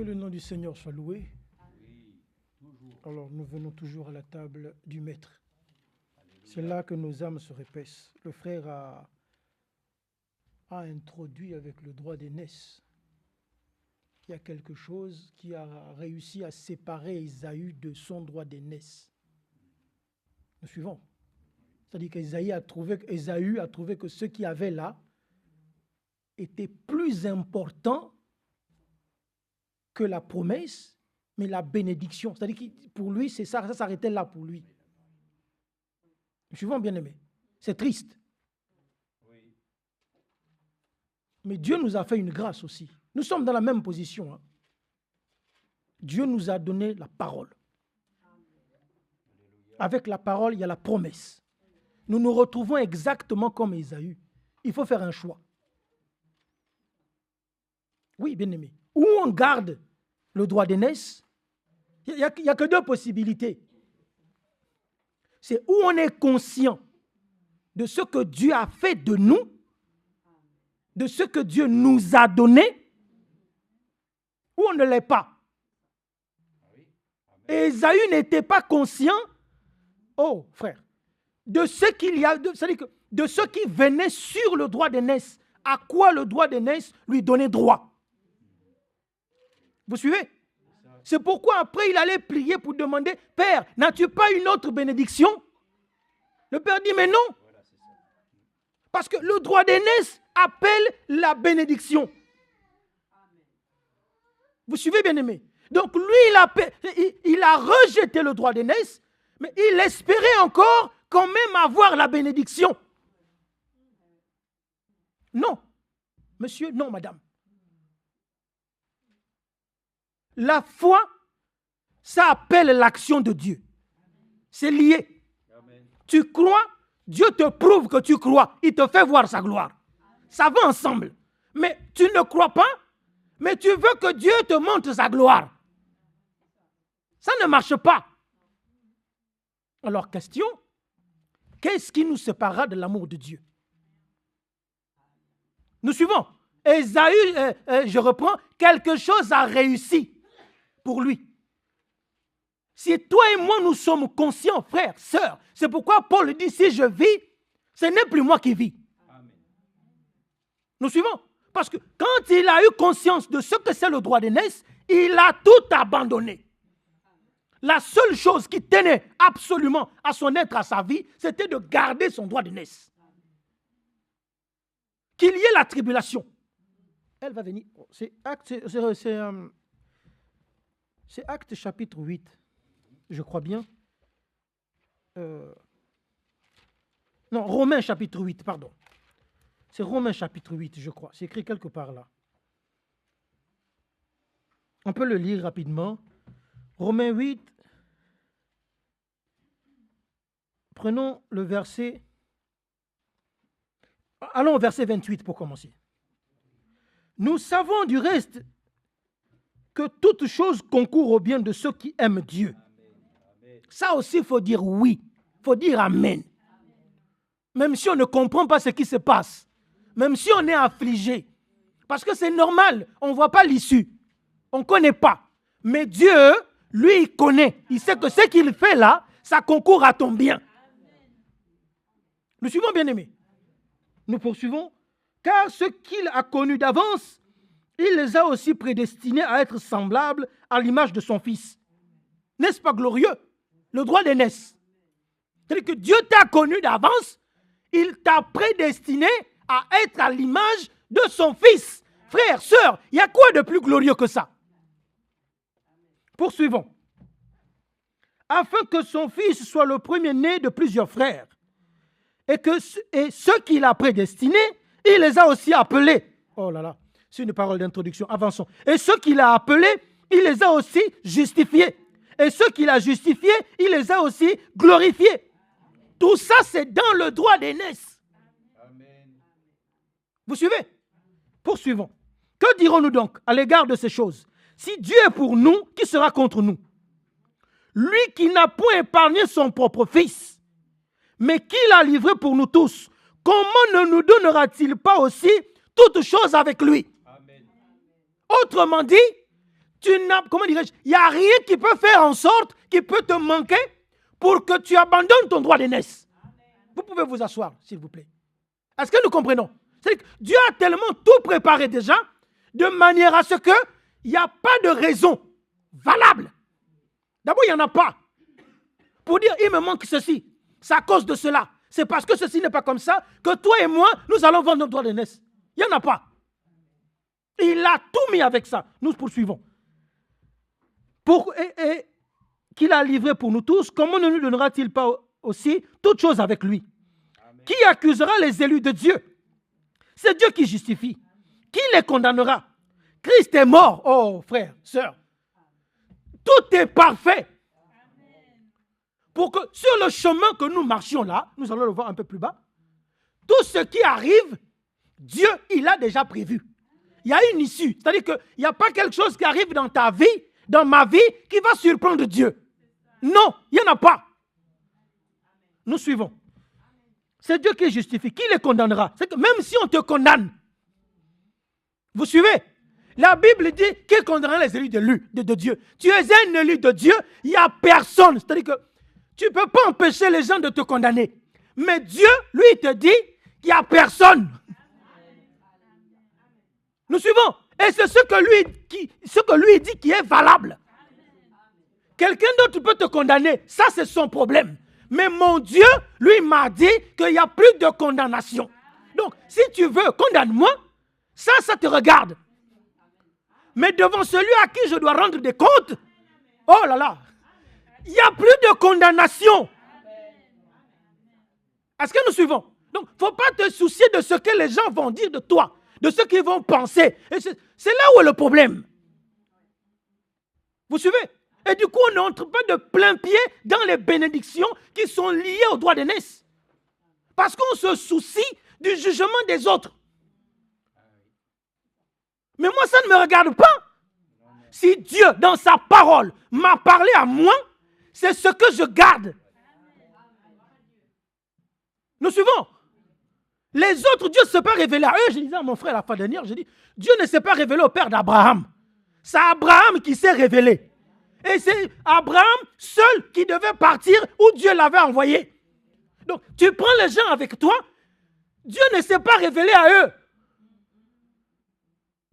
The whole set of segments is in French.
le nom du Seigneur soit loué. Alors nous venons toujours à la table du Maître. C'est là que nos âmes se répaissent. Le frère a introduit avec le droit d'aînesse. Il y a quelque chose qui a réussi à séparer Ésaü de son droit d'aînesse. Nous suivons. C'est-à-dire qu'Ésaü a trouvé que ce qu'il y avait là était plus important que la promesse, mais la bénédiction. C'est-à-dire que pour lui, c'est ça s'arrêtait là pour lui. Nous suivons, bien-aimés. C'est triste. Mais Dieu nous a fait une grâce aussi. Nous sommes dans la même position. Dieu nous a donné la parole. Avec la parole, il y a la promesse. Nous nous retrouvons exactement comme Ésaü. Il faut faire un choix. Oui, bien-aimé. Ou on garde le droit d'aînesse, il n'y a que deux possibilités. C'est où on est conscient de ce que Dieu a fait de nous, de ce que Dieu nous a donné, ou on ne l'est pas. Et Ésaü n'était pas conscient, oh frère, de ce qu'il y a, c'est-à-dire que de ce qui venait sur le droit d'aînesse, à quoi le droit d'aînesse lui donnait droit. Vous suivez? C'est pourquoi après il allait prier pour demander, Père, n'as-tu pas une autre bénédiction? Le Père dit, mais non. Parce que le droit d'aînesse appelle la bénédiction. Vous suivez, bien-aimé? Donc lui, il a rejeté le droit d'aînesse, mais il espérait encore quand même avoir la bénédiction. Non, monsieur, non, madame. La foi, ça appelle l'action de Dieu. C'est lié. Amen. Tu crois, Dieu te prouve que tu crois. Il te fait voir sa gloire. Ça va ensemble. Mais tu ne crois pas, mais tu veux que Dieu te montre sa gloire. Ça ne marche pas. Alors, question, qu'est-ce qui nous séparera de l'amour de Dieu? Nous suivons. Ésaü, je reprends, quelque chose a réussi pour lui. Si toi et moi, nous sommes conscients, frères, sœurs, c'est pourquoi Paul dit, si je vis, ce n'est plus moi qui vis. Amen. Nous suivons. Parce que quand il a eu conscience de ce que c'est le droit d'aînesse, il a tout abandonné. La seule chose qui tenait absolument à son être, à sa vie, c'était de garder son droit d'aînesse. Qu'il y ait la tribulation. Elle va venir. C'est Actes chapitre 8, je crois bien. Non, Romains chapitre 8, pardon. C'est Romains chapitre 8, je crois. C'est écrit quelque part là. On peut le lire rapidement. Romains 8. Prenons le verset. Allons au verset 28 pour commencer. Nous savons du reste que toute chose concourt au bien de ceux qui aiment Dieu. Ça aussi, il faut dire oui. Il faut dire amen. Même si on ne comprend pas ce qui se passe. Même si on est affligé. Parce que c'est normal. On ne voit pas l'issue. On ne connaît pas. Mais Dieu, lui, il connaît. Il sait que ce qu'il fait là, ça concourt à ton bien. Nous suivons, bien-aimés. Nous poursuivons. Car ce qu'il a connu d'avance, il les a aussi prédestinés à être semblables à l'image de son Fils. N'est-ce pas glorieux? Le droit d'aînesse. C'est-à-dire que Dieu t'a connu d'avance, il t'a prédestiné à être à l'image de son Fils. Frères, sœurs, il y a quoi de plus glorieux que ça? Poursuivons. Afin que son Fils soit le premier-né de plusieurs frères. Et ceux qu'il a prédestinés, il les a aussi appelés. Oh là là, c'est une parole d'introduction. Avançons. Et ceux qu'il a appelés, il les a aussi justifiés. Et ceux qu'il a justifiés, il les a aussi glorifiés. Tout ça, c'est dans le droit d'aînesse. Vous suivez? Poursuivons. Que dirons-nous donc à l'égard de ces choses? Si Dieu est pour nous, qui sera contre nous? Lui qui n'a point épargné son propre Fils, mais qui l'a livré pour nous tous, comment ne nous donnera-t-il pas aussi toutes choses avec lui? Amen. Autrement dit, comment dirais-je, il n'y a rien qui peut faire en sorte, qui peut te manquer pour que tu abandonnes ton droit d'aînesse. Vous pouvez vous asseoir, s'il vous plaît. Est-ce que nous comprenons? C'est-à-dire que Dieu a tellement tout préparé déjà, de manière à ce qu'il n'y a pas de raison valable. D'abord, il n'y en a pas. Pour dire, il me manque ceci, c'est à cause de cela. C'est parce que ceci n'est pas comme ça que toi et moi, nous allons vendre notre droit d'aînesse. Il n'y en a pas. Il a tout mis avec ça. Nous poursuivons. Et qu'il a livré pour nous tous, comment ne nous donnera-t-il pas aussi toutes choses avec lui? Amen. Qui accusera les élus de Dieu? C'est Dieu qui justifie. Qui les condamnera? Christ est mort. Oh, frère, sœur. Tout est parfait. Pour que sur le chemin que nous marchions là, nous allons le voir un peu plus bas, tout ce qui arrive, Dieu, il a déjà prévu. Il y a une issue. C'est-à-dire qu'il n'y a pas quelque chose qui arrive dans ta vie, dans ma vie, qui va surprendre Dieu. Non, il n'y en a pas. Nous suivons. C'est Dieu qui justifie. Qui les condamnera? C'est que même si on te condamne, vous suivez? La Bible dit qui condamnera les élus de Dieu. Tu es un élu de Dieu, il n'y a personne. C'est-à-dire que tu ne peux pas empêcher les gens de te condamner. Mais Dieu, lui, te dit qu'il n'y a personne. Nous suivons. Et c'est ce que lui dit qui est valable. Quelqu'un d'autre peut te condamner. Ça, c'est son problème. Mais mon Dieu, lui, m'a dit qu'il n'y a plus de condamnation. Donc, si tu veux, condamne-moi. Ça te regarde. Mais devant celui à qui je dois rendre des comptes, oh là là, il n'y a plus de condamnation. Est-ce que nous suivons? Donc, il ne faut pas te soucier de ce que les gens vont dire de toi, de ce qu'ils vont penser. Et c'est là où est le problème. Vous suivez? Et du coup, on n'entre pas de plein pied dans les bénédictions qui sont liées au droit d'aînesse. Parce qu'on se soucie du jugement des autres. Mais moi, ça ne me regarde pas. Si Dieu, dans sa parole, m'a parlé à moi, c'est ce que je garde. Nous suivons. Les autres, Dieu ne s'est pas révélé à eux. Je disais à mon frère la fois dernière, je dis, Dieu ne s'est pas révélé au père d'Abraham. C'est Abraham qui s'est révélé. Et c'est Abraham seul qui devait partir où Dieu l'avait envoyé. Donc, tu prends les gens avec toi, Dieu ne s'est pas révélé à eux.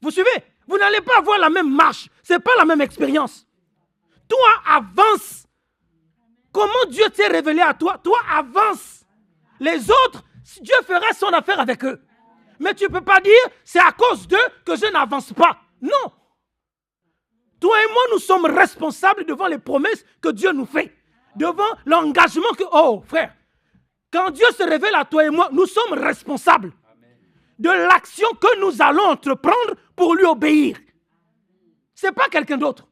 Vous suivez? Vous n'allez pas avoir la même marche. Ce n'est pas la même expérience. Toi, avance. Comment Dieu t'est révélé à toi? Toi, avance. Les autres, Dieu fera son affaire avec eux. Mais tu ne peux pas dire, c'est à cause d'eux que je n'avance pas. Non. Toi et moi, nous sommes responsables devant les promesses que Dieu nous fait. Devant l'engagement que... Oh, frère, quand Dieu se révèle à toi et moi, nous sommes responsables de l'action que nous allons entreprendre pour lui obéir. Ce n'est pas quelqu'un d'autre.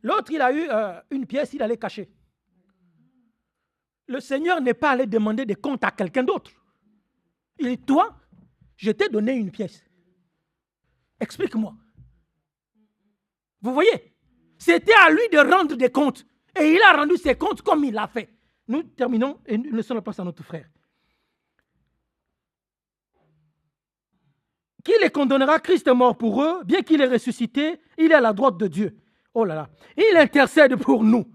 L'autre, il a eu une pièce, il allait cacher. Le Seigneur n'est pas allé demander des comptes à quelqu'un d'autre. Il dit, toi, je t'ai donné une pièce. Explique-moi. Vous voyez? C'était à lui de rendre des comptes. Et il a rendu ses comptes comme il l'a fait. Nous terminons et nous laissons la place à notre frère. Qui les condamnera? Christ est mort pour eux, bien qu'il est ressuscité, il est à la droite de Dieu. Oh là là, il intercède pour nous.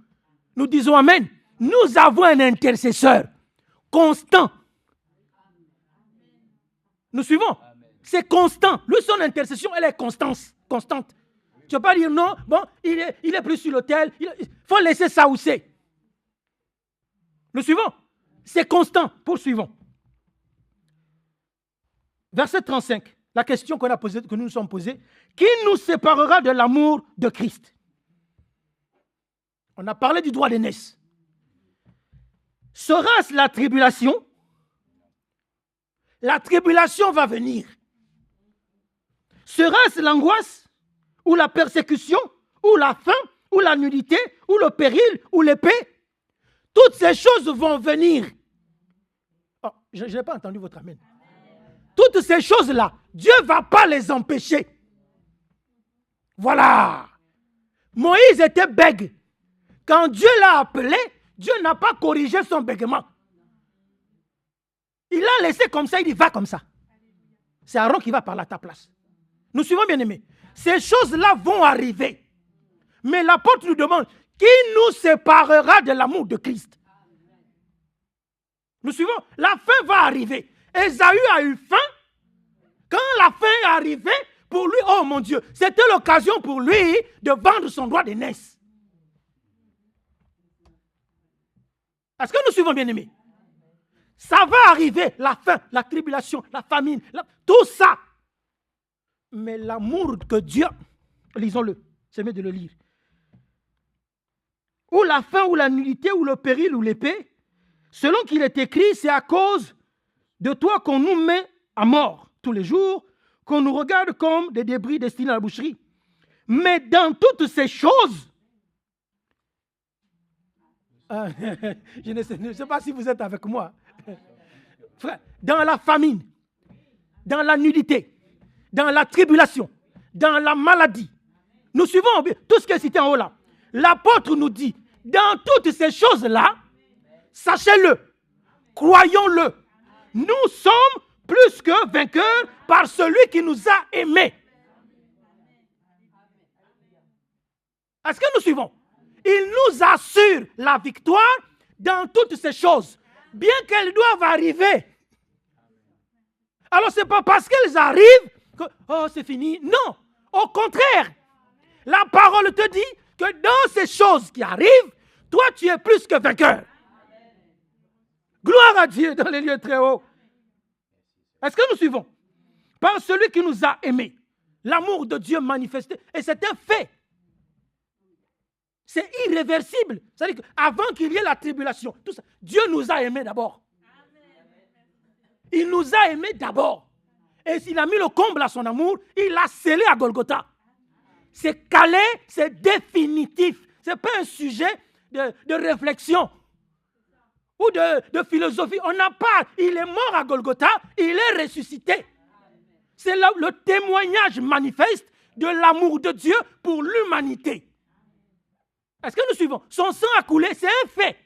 Nous disons Amen. Nous avons un intercesseur constant. Nous suivons. C'est constant. Lui, son intercession, elle est constante. Tu ne peux pas dire non, bon, il est plus sur l'autel. Il faut laisser ça où c'est. Nous suivons. C'est constant. Poursuivons. Verset 35. La question qu'on a posée, que nous nous sommes posées. Qui nous séparera de l'amour de Christ? On a parlé du droit d'aînesse. Sera-ce la tribulation? La tribulation va venir. Sera-ce l'angoisse? Ou la persécution? Ou la faim? Ou la nudité? Ou le péril? Ou l'épée? Toutes ces choses vont venir. Oh, je n'ai pas entendu votre amen. Toutes ces choses-là, Dieu ne va pas les empêcher. Voilà. Moïse était bègue. Quand Dieu l'a appelé, Dieu n'a pas corrigé son bégaiement. Il l'a laissé comme ça, il dit va comme ça. C'est Aaron qui va parler à ta place. Nous suivons bien aimés. ces choses-là vont arriver. Mais l'apôtre nous demande, qui nous séparera de l'amour de Christ? Nous suivons, la fin va arriver. Ésaü a eu faim. Quand la fin est arrivée, pour lui, oh mon Dieu, c'était l'occasion pour lui de vendre son droit d'aînesse. Est-ce que nous suivons, bien-aimés? Ça va arriver, la faim, la tribulation, la famine, tout ça. Mais l'amour que Dieu, lisons-le, c'est mieux de le lire. Ou la faim, ou la nullité, ou le péril, ou l'épée, selon qu'il est écrit, c'est à cause de toi qu'on nous met à mort tous les jours, qu'on nous regarde comme des débris destinés à la boucherie. Mais dans toutes ces choses, je ne sais pas si vous êtes avec moi, frère, dans la famine, dans la nudité, dans la tribulation, dans la maladie, nous suivons tout ce qui est cité en haut là. L'apôtre nous dit, dans toutes ces choses-là, sachez-le, croyons-le, nous sommes plus que vainqueurs par celui qui nous a aimés. Est-ce que nous suivons? Il nous assure la victoire dans toutes ces choses, bien qu'elles doivent arriver. Alors, ce n'est pas parce qu'elles arrivent que oh, c'est fini. Non, au contraire, la parole te dit que dans ces choses qui arrivent, toi, tu es plus que vainqueur. Gloire à Dieu dans les lieux très hauts. Est-ce que nous suivons? Par celui qui nous a aimés, l'amour de Dieu manifesté, et c'est un fait. C'est irréversible. C'est-à-dire qu'avant qu'il y ait la tribulation, tout ça, Dieu nous a aimés d'abord. Il nous a aimés d'abord. Et s'il a mis le comble à son amour, il l'a scellé à Golgotha. C'est calé, c'est définitif. Ce n'est pas un sujet de réflexion ou de philosophie. On n'a pas, il est mort à Golgotha, il est ressuscité. C'est le témoignage manifeste de l'amour de Dieu pour l'humanité. Est-ce que nous suivons? Son sang a coulé, c'est un fait.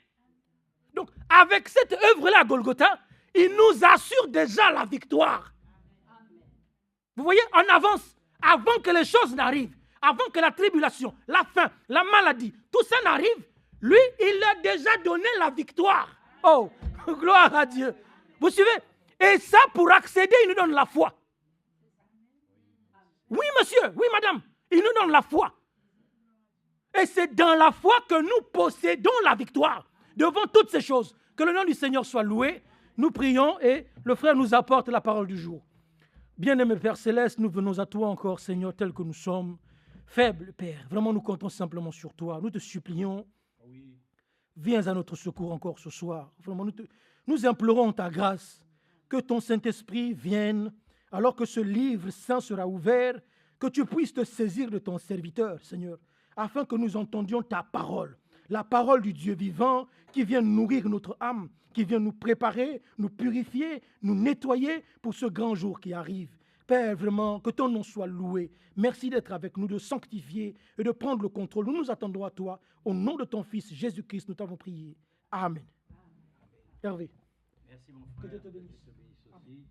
Donc, avec cette œuvre-là à Golgotha, il nous assure déjà la victoire. Vous voyez, en avance, avant que les choses n'arrivent, avant que la tribulation, la faim, la maladie, tout ça n'arrive, lui, il a déjà donné la victoire. Oh, gloire à Dieu. Vous suivez? Et ça, pour accéder, il nous donne la foi. Oui, monsieur, oui, madame, il nous donne la foi. Et c'est dans la foi que nous possédons la victoire devant toutes ces choses. Que le nom du Seigneur soit loué. Nous prions et le frère nous apporte la parole du jour. Bien-aimé Père Céleste, nous venons à toi encore, Seigneur, tel que nous sommes. Faibles, Père, vraiment nous comptons simplement sur toi. Nous te supplions, viens à notre secours encore ce soir. Vraiment, nous implorons ta grâce, que ton Saint-Esprit vienne, alors que ce livre saint sera ouvert, que tu puisses te saisir de ton serviteur, Seigneur, afin que nous entendions ta parole, la parole du Dieu vivant qui vient nourrir notre âme, qui vient nous préparer, nous purifier, nous nettoyer pour ce grand jour qui arrive. Père, vraiment, que ton nom soit loué. Merci d'être avec nous, de sanctifier et de prendre le contrôle. Nous nous attendons à toi. Au nom de ton Fils, Jésus-Christ, nous t'avons prié. Amen. Hervé. Merci mon frère. Que Dieu te bénisse. Aussi.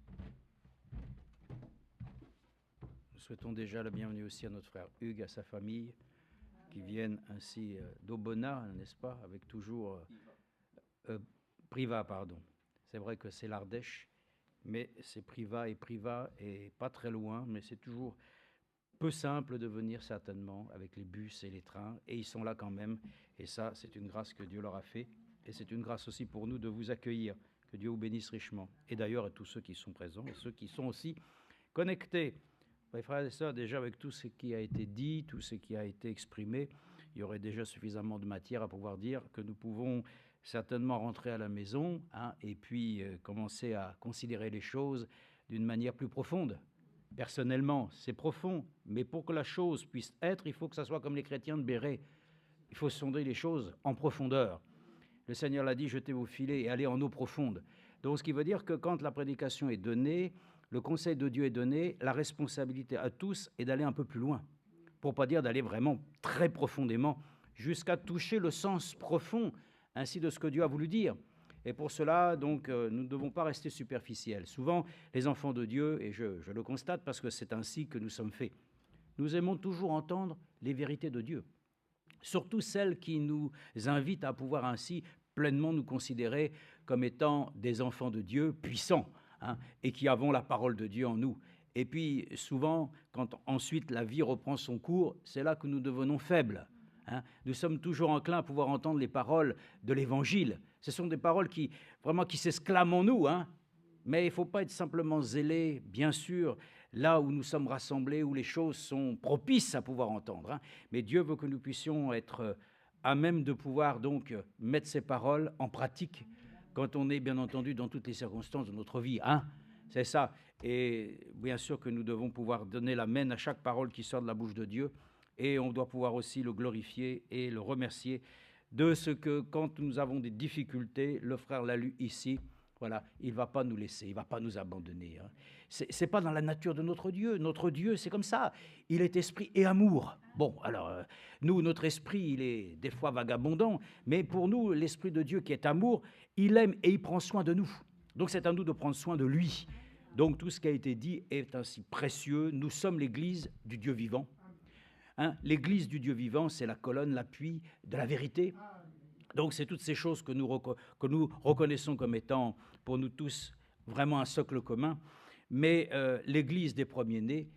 Nous souhaitons déjà la bienvenue aussi à notre frère Hugues, à sa famille, qui viennent ainsi d'Aubenas, n'est-ce pas, avec toujours Privas, pardon. C'est vrai que c'est l'Ardèche, mais c'est Privas et pas très loin, mais c'est toujours peu simple de venir certainement avec les bus et les trains, et ils sont là quand même, et ça c'est une grâce que Dieu leur a fait, et c'est une grâce aussi pour nous de vous accueillir, que Dieu vous bénisse richement, et d'ailleurs à tous ceux qui sont présents, et ceux qui sont aussi connectés. Mes frères et sœurs, déjà avec tout ce qui a été dit, tout ce qui a été exprimé, il y aurait déjà suffisamment de matière à pouvoir dire que nous pouvons certainement rentrer à la maison et puis commencer à considérer les choses d'une manière plus profonde. Personnellement, c'est profond, mais pour que la chose puisse être, il faut que ça soit comme les chrétiens de Béret. Il faut sonder les choses en profondeur. Le Seigneur l'a dit, jetez vos filets et allez en eau profonde. Donc ce qui veut dire que quand la prédication est donnée, le conseil de Dieu est donné, la responsabilité à tous est d'aller un peu plus loin, pour ne pas dire d'aller vraiment très profondément, jusqu'à toucher le sens profond, ainsi de ce que Dieu a voulu dire. Et pour cela, donc, nous ne devons pas rester superficiels. Souvent, les enfants de Dieu, et je le constate parce que c'est ainsi que nous sommes faits, nous aimons toujours entendre les vérités de Dieu, surtout celles qui nous invitent à pouvoir ainsi pleinement nous considérer comme étant des enfants de Dieu puissants, hein, et qui avons la parole de Dieu en nous. Et puis souvent, quand ensuite la vie reprend son cours, c'est là que nous devenons faibles. Hein. Nous sommes toujours enclins à pouvoir entendre les paroles de l'Évangile. Ce sont des paroles qui s'exclament en nous, hein. Mais il ne faut pas être simplement zélé, bien sûr, là où nous sommes rassemblés, où les choses sont propices à pouvoir entendre. Hein. Mais Dieu veut que nous puissions être à même de pouvoir donc mettre ces paroles en pratique quand on est bien entendu dans toutes les circonstances de notre vie. Hein. C'est ça. Et bien sûr que nous devons pouvoir donner l'amen à chaque parole qui sort de la bouche de Dieu. Et on doit pouvoir aussi le glorifier et le remercier de ce que, quand nous avons des difficultés, le frère l'a lu ici, voilà, il ne va pas nous laisser, il ne va pas nous abandonner. Hein. Ce n'est pas dans la nature de notre Dieu. Notre Dieu, c'est comme ça. Il est esprit et amour. Bon, alors, nous, notre esprit, il est des fois vagabondant, mais pour nous, l'esprit de Dieu qui est amour, il aime et il prend soin de nous. Donc, c'est à nous de prendre soin de lui. Donc, tout ce qui a été dit est ainsi précieux. Nous sommes l'Église du Dieu vivant. Hein, l'Église du Dieu vivant, c'est la colonne, l'appui de la vérité. Donc, c'est toutes ces choses que nous reconnaissons comme étant, pour nous tous, vraiment un socle commun. Mais l'Église des premiers-nés,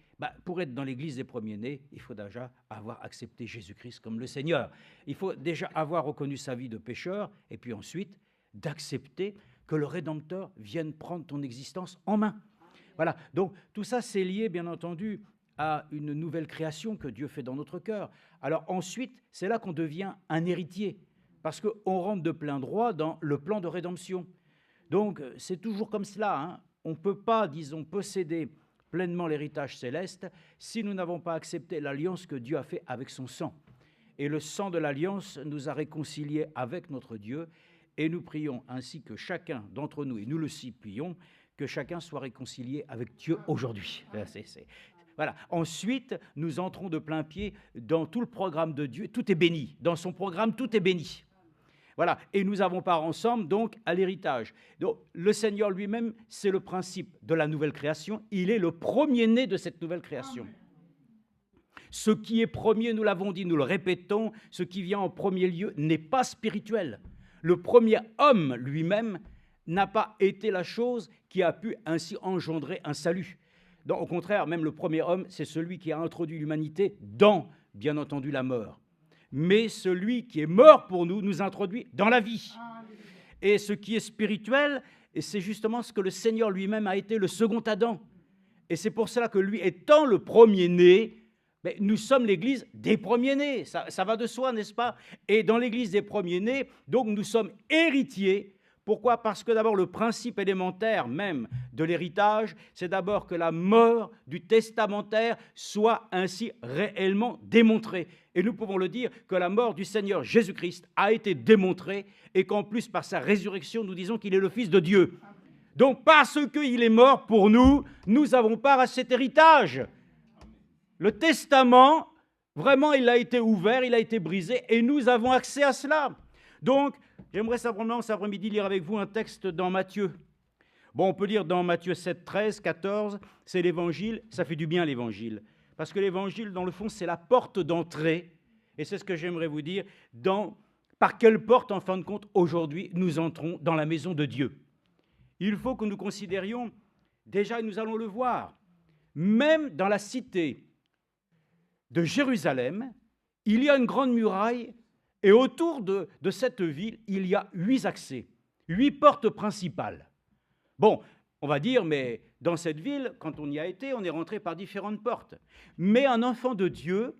pour être dans l'Église des premiers-nés, il faut déjà avoir accepté Jésus-Christ comme le Seigneur. Il faut déjà avoir reconnu sa vie de pécheur, et puis ensuite, d'accepter que le Rédempteur vienne prendre ton existence en main. Voilà, donc tout ça, c'est lié, bien entendu, à une nouvelle création que Dieu fait dans notre cœur. Alors ensuite, c'est là qu'on devient un héritier, parce qu'on rentre de plein droit dans le plan de rédemption. Donc, c'est toujours comme cela. Hein. On ne peut pas, disons, posséder pleinement l'héritage céleste si nous n'avons pas accepté l'alliance que Dieu a faite avec son sang. Et le sang de l'alliance nous a réconciliés avec notre Dieu, et nous prions ainsi que chacun d'entre nous, et nous le supplions, que chacun soit réconcilié avec Dieu aujourd'hui. Voilà. Ensuite, nous entrons de plein pied dans tout le programme de Dieu. Tout est béni. Dans son programme, tout est béni. Voilà. Et nous avons part ensemble, donc, à l'héritage. Donc, le Seigneur lui-même, c'est le principe de la nouvelle création. Il est le premier-né de cette nouvelle création. Ce qui est premier, nous l'avons dit, nous le répétons, ce qui vient en premier lieu n'est pas spirituel. Le premier homme lui-même n'a pas été la chose qui a pu ainsi engendrer un salut. Donc, au contraire, même le premier homme, c'est celui qui a introduit l'humanité dans, bien entendu, la mort. Mais celui qui est mort pour nous, nous introduit dans la vie. Et ce qui est spirituel, c'est justement ce que le Seigneur lui-même a été le second Adam. Et c'est pour cela que lui, étant le premier-né, nous sommes l'Église des premiers-nés. Ça va de soi, n'est-ce pas? Et dans l'Église des premiers-nés, donc nous sommes héritiers. Pourquoi? Parce que d'abord, le principe élémentaire même de l'héritage, c'est d'abord que la mort du testamentaire soit ainsi réellement démontrée. Et nous pouvons le dire que la mort du Seigneur Jésus-Christ a été démontrée et qu'en plus, par sa résurrection, nous disons qu'il est le Fils de Dieu. Donc, parce qu'il est mort pour nous, nous avons part à cet héritage. Le testament, vraiment, il a été ouvert, il a été brisé et nous avons accès à cela. Donc, j'aimerais simplement cet après-midi lire avec vous un texte dans Matthieu. Bon, on peut lire dans Matthieu 7, 13, 14, c'est l'Évangile, ça fait du bien l'Évangile. Parce que l'Évangile, dans le fond, c'est la porte d'entrée. Et c'est ce que j'aimerais vous dire, par quelle porte, en fin de compte, aujourd'hui, nous entrons dans la maison de Dieu. Il faut que nous considérions, déjà, et nous allons le voir, même dans la cité de Jérusalem, il y a une grande muraille. Et autour de cette ville, il y a 8 accès, 8 portes principales. Bon, on va dire, mais dans cette ville, quand on y a été, on est rentré par différentes portes. Mais un enfant de Dieu,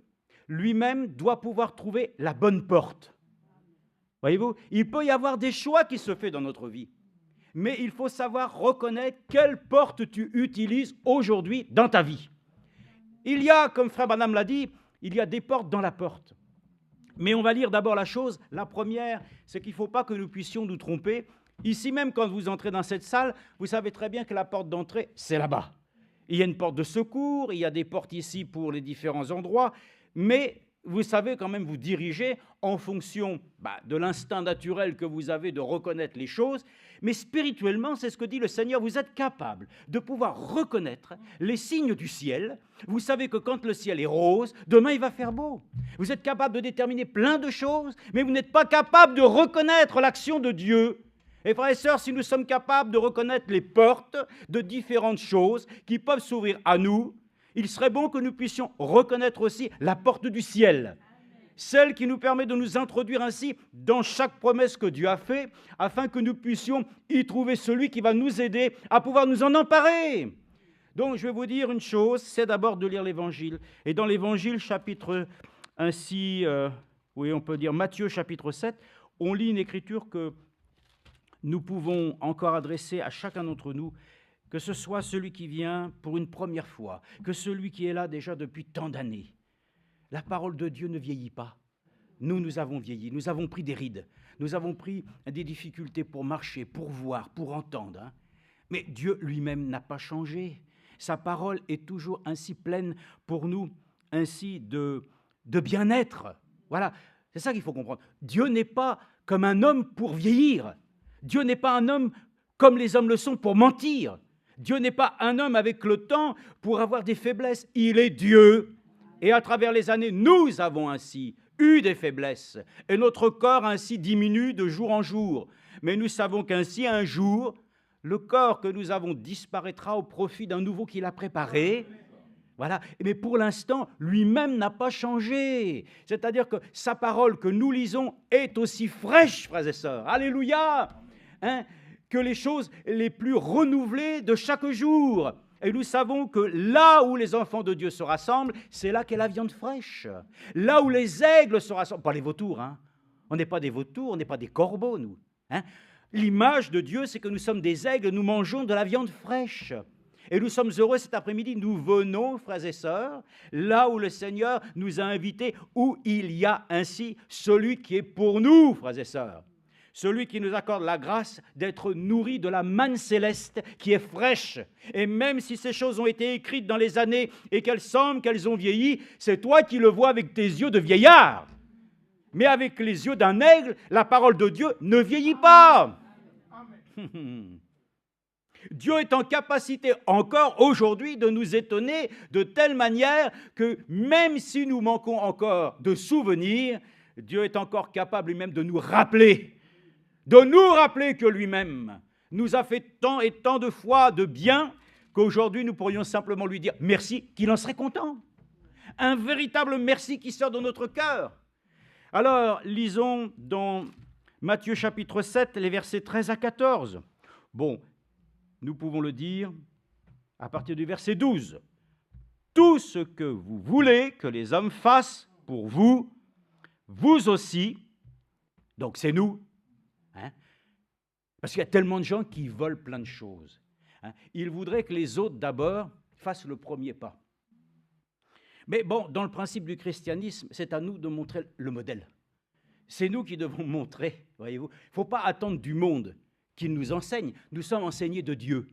lui-même, doit pouvoir trouver la bonne porte. Voyez-vous, il peut y avoir des choix qui se font dans notre vie. Mais il faut savoir reconnaître quelle porte tu utilises aujourd'hui dans ta vie. Il y a, comme Frère Branham l'a dit, il y a des portes dans la porte. Mais on va lire d'abord la chose. La première, c'est qu'il ne faut pas que nous puissions nous tromper. Ici même, quand vous entrez dans cette salle, vous savez très bien que la porte d'entrée, c'est là-bas. Il y a une porte de secours, il y a des portes ici pour les différents endroits, mais vous savez quand même vous diriger en fonction de l'instinct naturel que vous avez de reconnaître les choses, mais spirituellement, c'est ce que dit le Seigneur, vous êtes capable de pouvoir reconnaître les signes du ciel. Vous savez que quand le ciel est rose, demain il va faire beau. Vous êtes capable de déterminer plein de choses, mais vous n'êtes pas capable de reconnaître l'action de Dieu. Et frères et sœurs, si nous sommes capables de reconnaître les portes de différentes choses qui peuvent s'ouvrir à nous, il serait bon que nous puissions reconnaître aussi la porte du ciel, celle qui nous permet de nous introduire ainsi dans chaque promesse que Dieu a faite, afin que nous puissions y trouver celui qui va nous aider à pouvoir nous en emparer. Donc je vais vous dire une chose, c'est d'abord de lire l'Évangile. Et dans l'Évangile, chapitre ainsi, on peut dire Matthieu chapitre 7, on lit une écriture que nous pouvons encore adresser à chacun d'entre nous, que ce soit celui qui vient pour une première fois, que celui qui est là déjà depuis tant d'années. La parole de Dieu ne vieillit pas. Nous avons vieilli, nous avons pris des rides, nous avons pris des difficultés pour marcher, pour voir, pour entendre. Mais Dieu lui-même n'a pas changé. Sa parole est toujours ainsi pleine pour nous, ainsi de bien-être. Voilà, c'est ça qu'il faut comprendre. Dieu n'est pas comme un homme pour vieillir. Dieu n'est pas un homme comme les hommes le sont pour mentir. Dieu n'est pas un homme avec le temps pour avoir des faiblesses. Il est Dieu. Et à travers les années, nous avons ainsi eu des faiblesses. Et notre corps ainsi diminue de jour en jour. Mais nous savons qu'ainsi, un jour, le corps que nous avons disparaîtra au profit d'un nouveau qu'il a préparé. Voilà. Mais pour l'instant, lui-même n'a pas changé. C'est-à-dire que sa parole que nous lisons est aussi fraîche, frères et sœurs. Alléluia, que les choses les plus renouvelées de chaque jour. Et nous savons que là où les enfants de Dieu se rassemblent, c'est là qu'est la viande fraîche. Là où les aigles se rassemblent, pas les vautours, on n'est pas des vautours, on n'est pas des corbeaux, nous. L'image de Dieu, c'est que nous sommes des aigles, nous mangeons de la viande fraîche. Et nous sommes heureux cet après-midi, nous venons, frères et sœurs, là où le Seigneur nous a invités, où il y a ainsi celui qui est pour nous, frères et sœurs. Celui qui nous accorde la grâce d'être nourris de la manne céleste qui est fraîche. Et même si ces choses ont été écrites dans les années et qu'elles semblent qu'elles ont vieilli, c'est toi qui le vois avec tes yeux de vieillard. Mais avec les yeux d'un aigle, la parole de Dieu ne vieillit pas. Amen. Dieu est en capacité encore aujourd'hui de nous étonner de telle manière que même si nous manquons encore de souvenirs, Dieu est encore capable lui-même de nous rappeler que lui-même nous a fait tant et tant de fois de bien qu'aujourd'hui nous pourrions simplement lui dire merci, qu'il en serait content. Un véritable merci qui sort de notre cœur. Alors, lisons dans Matthieu chapitre 7, les versets 13 à 14. Bon, nous pouvons le dire à partir du verset 12. Tout ce que vous voulez que les hommes fassent pour vous, vous aussi, donc c'est nous, parce qu'il y a tellement de gens qui veulent plein de choses. Ils voudraient que les autres d'abord fassent le premier pas. Mais bon, dans le principe du christianisme, c'est à nous de montrer le modèle. C'est nous qui devons montrer, voyez-vous. Il ne faut pas attendre du monde qu'il nous enseigne. Nous sommes enseignés de Dieu.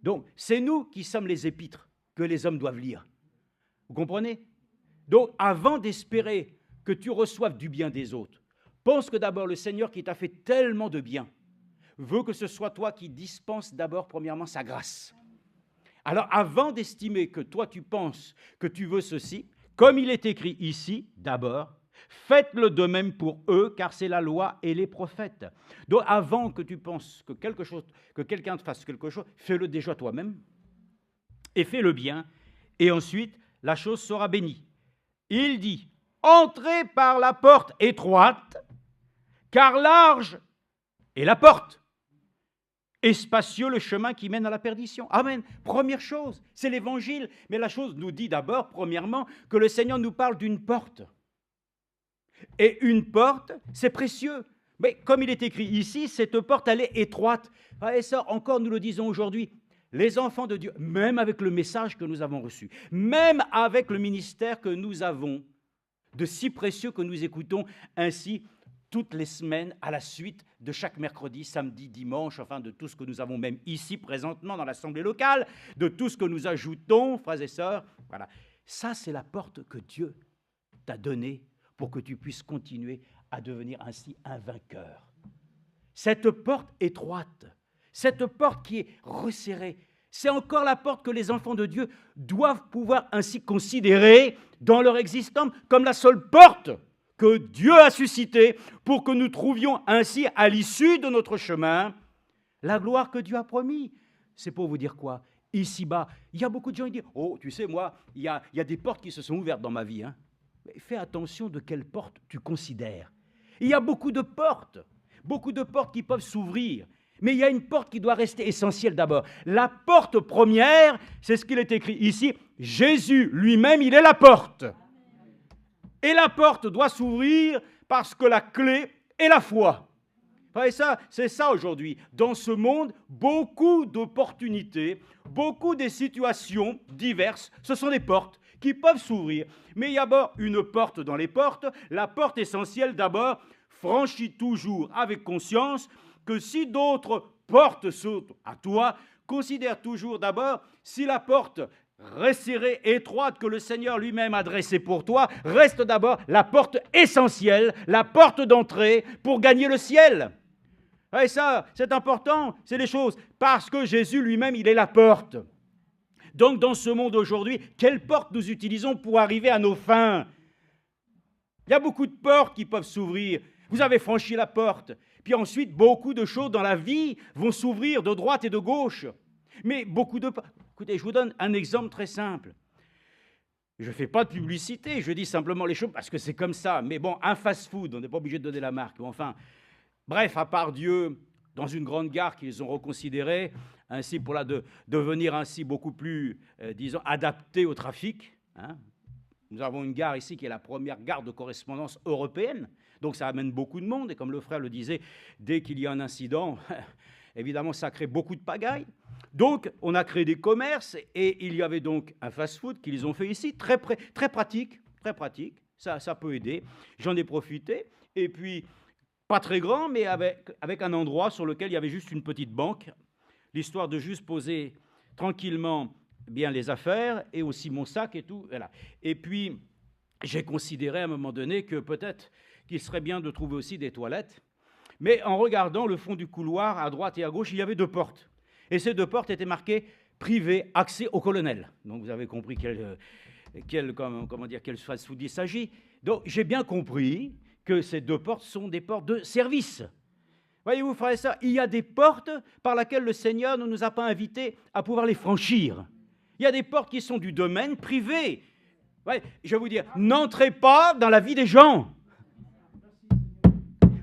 Donc, c'est nous qui sommes les épîtres que les hommes doivent lire. Vous comprenez? Donc, avant d'espérer que tu reçoives du bien des autres, pense que d'abord le Seigneur qui t'a fait tellement de bien veut que ce soit toi qui dispenses d'abord premièrement sa grâce. Alors, avant d'estimer que toi tu penses que tu veux ceci, comme il est écrit ici, d'abord, faites-le de même pour eux, car c'est la loi et les prophètes. Donc, avant que tu penses que quelqu'un te fasse quelque chose, fais-le déjà toi-même et fais-le bien, et ensuite la chose sera bénie. Il dit, entrez par la porte étroite, car large est la porte, et spacieux le chemin qui mène à la perdition. Amen. Première chose, c'est l'évangile. Mais la chose nous dit d'abord, premièrement, que le Seigneur nous parle d'une porte. Et une porte, c'est précieux. Mais comme il est écrit ici, cette porte, elle est étroite. Et ça, encore, nous le disons aujourd'hui, les enfants de Dieu, même avec le message que nous avons reçu, même avec le ministère que nous avons, de si précieux que nous écoutons ainsi toutes les semaines à la suite de chaque mercredi, samedi, dimanche, enfin de tout ce que nous avons même ici présentement dans l'assemblée locale, de tout ce que nous ajoutons, frères et sœurs, voilà. Ça, c'est la porte que Dieu t'a donné pour que tu puisses continuer à devenir ainsi un vainqueur. Cette porte étroite, cette porte qui est resserrée, c'est encore la porte que les enfants de Dieu doivent pouvoir ainsi considérer dans leur existence comme la seule porte que Dieu a suscitée pour que nous trouvions ainsi à l'issue de notre chemin la gloire que Dieu a promis. C'est pour vous dire quoi? Ici-bas, il y a beaucoup de gens qui disent « Oh, tu sais, moi, il y a des portes qui se sont ouvertes dans ma vie. Hein. » Mais fais attention de quelle porte tu considères. Il y a beaucoup de portes qui peuvent s'ouvrir. Mais il y a une porte qui doit rester essentielle d'abord. La porte première, c'est ce qu'il est écrit ici. Jésus lui-même, il est la porte. Et la porte doit s'ouvrir parce que la clé est la foi. Et ça, c'est ça aujourd'hui. Dans ce monde, beaucoup d'opportunités, beaucoup de situations diverses, ce sont des portes qui peuvent s'ouvrir. Mais il y a d'abord une porte dans les portes. La porte essentielle d'abord, franchis toujours avec conscience que si d'autres portes s'ouvrent à toi, considère toujours d'abord si la porte resserrée, étroite que le Seigneur lui-même a dressée pour toi, reste d'abord la porte essentielle, la porte d'entrée pour gagner le ciel. Et ça, c'est important, c'est des choses, parce que Jésus lui-même, il est la porte. Donc, dans ce monde aujourd'hui, quelle porte nous utilisons pour arriver à nos fins? Il y a beaucoup de portes qui peuvent s'ouvrir. Vous avez franchi la porte. Puis ensuite, beaucoup de choses dans la vie vont s'ouvrir de droite et de gauche. Mais beaucoup de... Écoutez, je vous donne un exemple très simple. Je ne fais pas de publicité, je dis simplement les choses parce que c'est comme ça. Mais bon, un fast-food, on n'est pas obligé de donner la marque. Mais enfin, bref, à part Dieu, dans une grande gare qu'ils ont reconsidérée, ainsi pour devenir ainsi beaucoup plus, disons, adapté au trafic. Hein. Nous avons une gare ici qui est la première gare de correspondance européenne. Donc ça amène beaucoup de monde. Et comme le frère le disait, dès qu'il y a un incident, évidemment, ça crée beaucoup de pagaille. Donc, on a créé des commerces et il y avait donc un fast-food qu'ils ont fait ici, très pratique, ça peut aider. J'en ai profité. Et puis, pas très grand, mais avec un endroit sur lequel il y avait juste une petite banque, l'histoire de juste poser tranquillement bien les affaires et aussi mon sac et tout. Voilà. Et puis, j'ai considéré à un moment donné que peut-être qu'il serait bien de trouver aussi des toilettes. Mais en regardant le fond du couloir, à droite et à gauche, il y avait 2 portes. Et ces 2 portes étaient marquées « Privé, accès au colonel ». Donc vous avez compris quel fast-food il s'agit. Donc j'ai bien compris que ces 2 portes sont des portes de service. Voyez-vous, frères et sœurs, il y a des portes par lesquelles le Seigneur ne nous a pas invités à pouvoir les franchir. Il y a des portes qui sont du domaine privé. Ouais, je vais vous dire, n'entrez pas dans la vie des gens.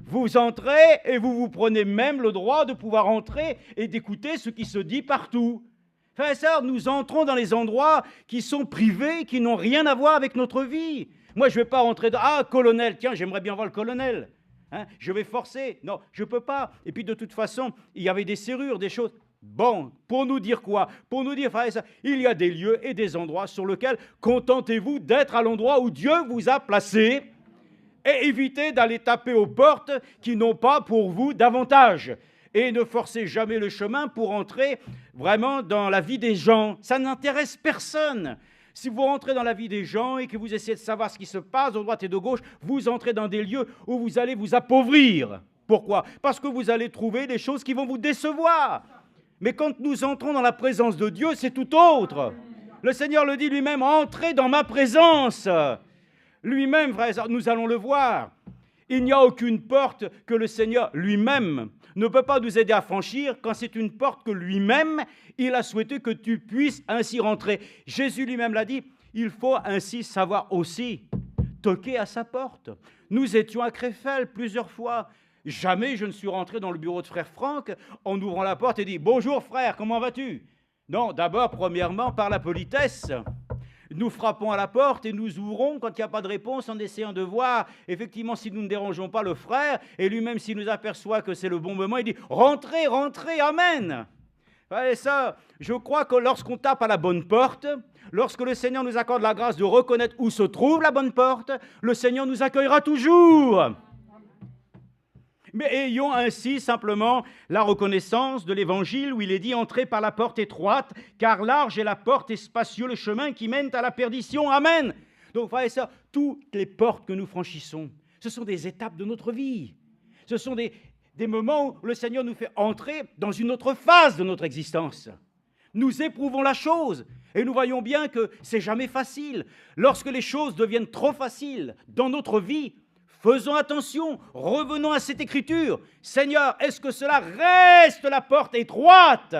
Vous entrez et vous prenez même le droit de pouvoir entrer et d'écouter ce qui se dit partout. Frères et sœurs, nous entrons dans les endroits qui sont privés, qui n'ont rien à voir avec notre vie. Moi, je ne vais pas rentrer dans « Ah, colonel, tiens, j'aimerais bien voir le colonel. Hein, je vais forcer. » Non, je ne peux pas. Et puis, de toute façon, il y avait des serrures, des choses. Bon, pour nous dire quoi? Pour nous dire, frères et sœurs, il y a des lieux et des endroits sur lesquels contentez-vous d'être à l'endroit où Dieu vous a placé. Et évitez d'aller taper aux portes qui n'ont pas pour vous d'avantage. Et ne forcez jamais le chemin pour entrer vraiment dans la vie des gens. Ça n'intéresse personne. Si vous rentrez dans la vie des gens et que vous essayez de savoir ce qui se passe de droite et de gauche, vous entrez dans des lieux où vous allez vous appauvrir. Pourquoi? Parce que vous allez trouver des choses qui vont vous décevoir. Mais quand nous entrons dans la présence de Dieu, c'est tout autre. Le Seigneur le dit lui-même, « Entrez dans ma présence ». Lui-même, frères, nous allons le voir. Il n'y a aucune porte que le Seigneur lui-même ne peut pas nous aider à franchir quand c'est une porte que lui-même, il a souhaité que tu puisses ainsi rentrer. Jésus lui-même l'a dit, il faut ainsi savoir aussi toquer à sa porte. Nous étions à Krefeld plusieurs fois. Jamais je ne suis rentré dans le bureau de frère Franck en ouvrant la porte et dit « Bonjour frère, comment vas-tu » Non, d'abord, premièrement, par la politesse. Nous frappons à la porte et nous ouvrons quand il n'y a pas de réponse en essayant de voir, effectivement, si nous ne dérangeons pas le frère. Et lui-même, s'il nous aperçoit que c'est le bon moment, il dit « Rentrez, rentrez, amen !» Et ça, je crois que lorsqu'on tape à la bonne porte, lorsque le Seigneur nous accorde la grâce de reconnaître où se trouve la bonne porte, le Seigneur nous accueillera toujours. Mais ayons ainsi simplement la reconnaissance de l'Évangile où il est dit « Entrez par la porte étroite, car large est la porte et spacieux le chemin qui mène à la perdition. » Amen. Donc, frères et sœurs, toutes les portes que nous franchissons, ce sont des étapes de notre vie. Ce sont des moments où le Seigneur nous fait entrer dans une autre phase de notre existence. Nous éprouvons la chose et nous voyons bien que c'est jamais facile. Lorsque les choses deviennent trop faciles dans notre vie, faisons attention, revenons à cette écriture. Seigneur, est-ce que cela reste la porte étroite?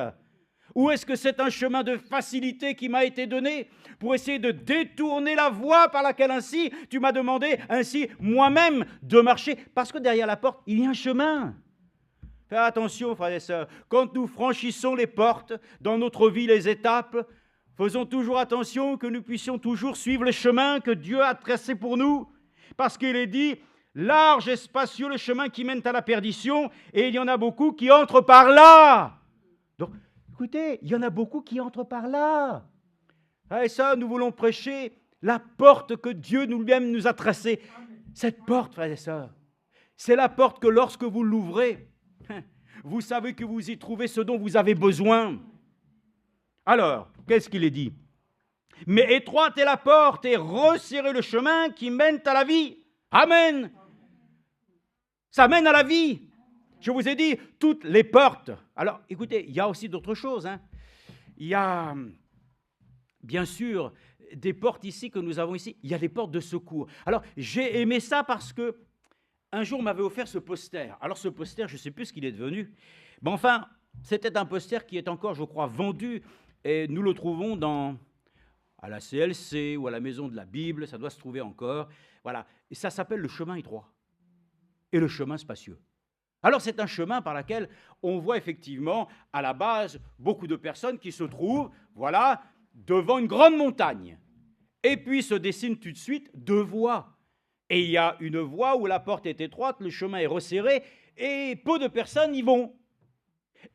Ou est-ce que c'est un chemin de facilité qui m'a été donné pour essayer de détourner la voie par laquelle ainsi tu m'as demandé ainsi moi-même de marcher? Parce que derrière la porte, il y a un chemin. Faites attention, frères et sœurs, quand nous franchissons les portes dans notre vie, les étapes, faisons toujours attention que nous puissions toujours suivre le chemin que Dieu a tracé pour nous. Parce qu'il est dit, large et spacieux le chemin qui mène à la perdition, et il y en a beaucoup qui entrent par là. Donc, écoutez, il y en a beaucoup qui entrent par là. Et ça, nous voulons prêcher la porte que Dieu lui-même nous a tracée. Cette porte, frères et sœurs, c'est la porte que lorsque vous l'ouvrez, vous savez que vous y trouvez ce dont vous avez besoin. Alors, qu'est-ce qu'il est dit? Mais étroite est la porte et resserrez le chemin qui mène à la vie. Amen. Ça mène à la vie. Je vous ai dit, toutes les portes. Alors, écoutez, il y a aussi d'autres choses. Il y a, bien sûr, des portes ici que nous avons ici. Il y a des portes de secours. Alors, j'ai aimé ça parce que un jour, on m'avait offert ce poster. Alors, ce poster, je ne sais plus ce qu'il est devenu. Mais enfin, c'était un poster qui est encore, je crois, vendu. Et nous le trouvons à la CLC ou à la Maison de la Bible. Ça doit se trouver encore. Voilà. Et ça s'appelle le chemin étroit et le chemin spacieux. Alors, c'est un chemin par lequel on voit effectivement, à la base, beaucoup de personnes qui se trouvent, voilà, devant une grande montagne. Et puis se dessinent tout de suite deux voies. Et il y a une voie où la porte est étroite, le chemin est resserré, et peu de personnes y vont.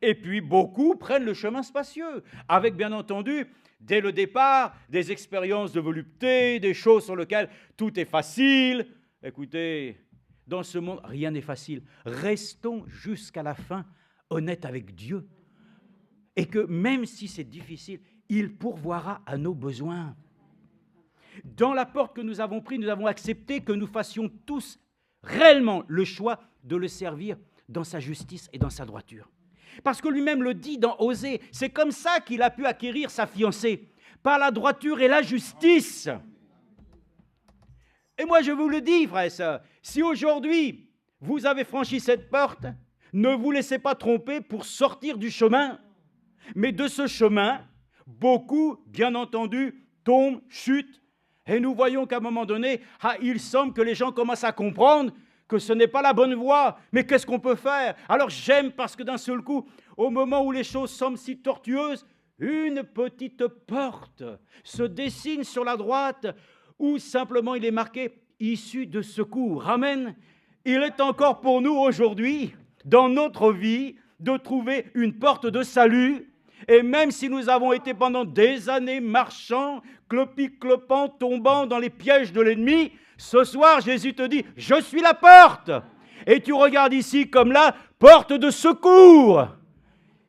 Et puis beaucoup prennent le chemin spacieux, avec bien entendu, dès le départ, des expériences de volupté, des choses sur lesquelles tout est facile. Écoutez, dans ce monde, rien n'est facile. Restons jusqu'à la fin honnêtes avec Dieu. Et que même si c'est difficile, il pourvoira à nos besoins. Dans la porte que nous avons prise, nous avons accepté que nous fassions tous réellement le choix de le servir dans sa justice et dans sa droiture. Parce que lui-même le dit dans Osée, c'est comme ça qu'il a pu acquérir sa fiancée, par la droiture et la justice. Et moi je vous le dis, frères et sœurs, si aujourd'hui vous avez franchi cette porte, ne vous laissez pas tromper pour sortir du chemin. Mais de ce chemin, beaucoup, bien entendu, tombent, chutent. Et nous voyons qu'à un moment donné, il semble que les gens commencent à comprendre que ce n'est pas la bonne voie. Mais qu'est-ce qu'on peut faire? Alors j'aime parce que d'un seul coup, au moment où les choses semblent si tortueuses, une petite porte se dessine sur la droite où simplement il est marqué « issue de secours ». Amen. Il est encore pour nous aujourd'hui, dans notre vie, de trouver une porte de salut. Et même si nous avons été pendant des années marchant, clopant, tombant dans les pièges de l'ennemi, ce soir, Jésus te dit, je suis la porte. Et tu regardes ici comme là, porte de secours.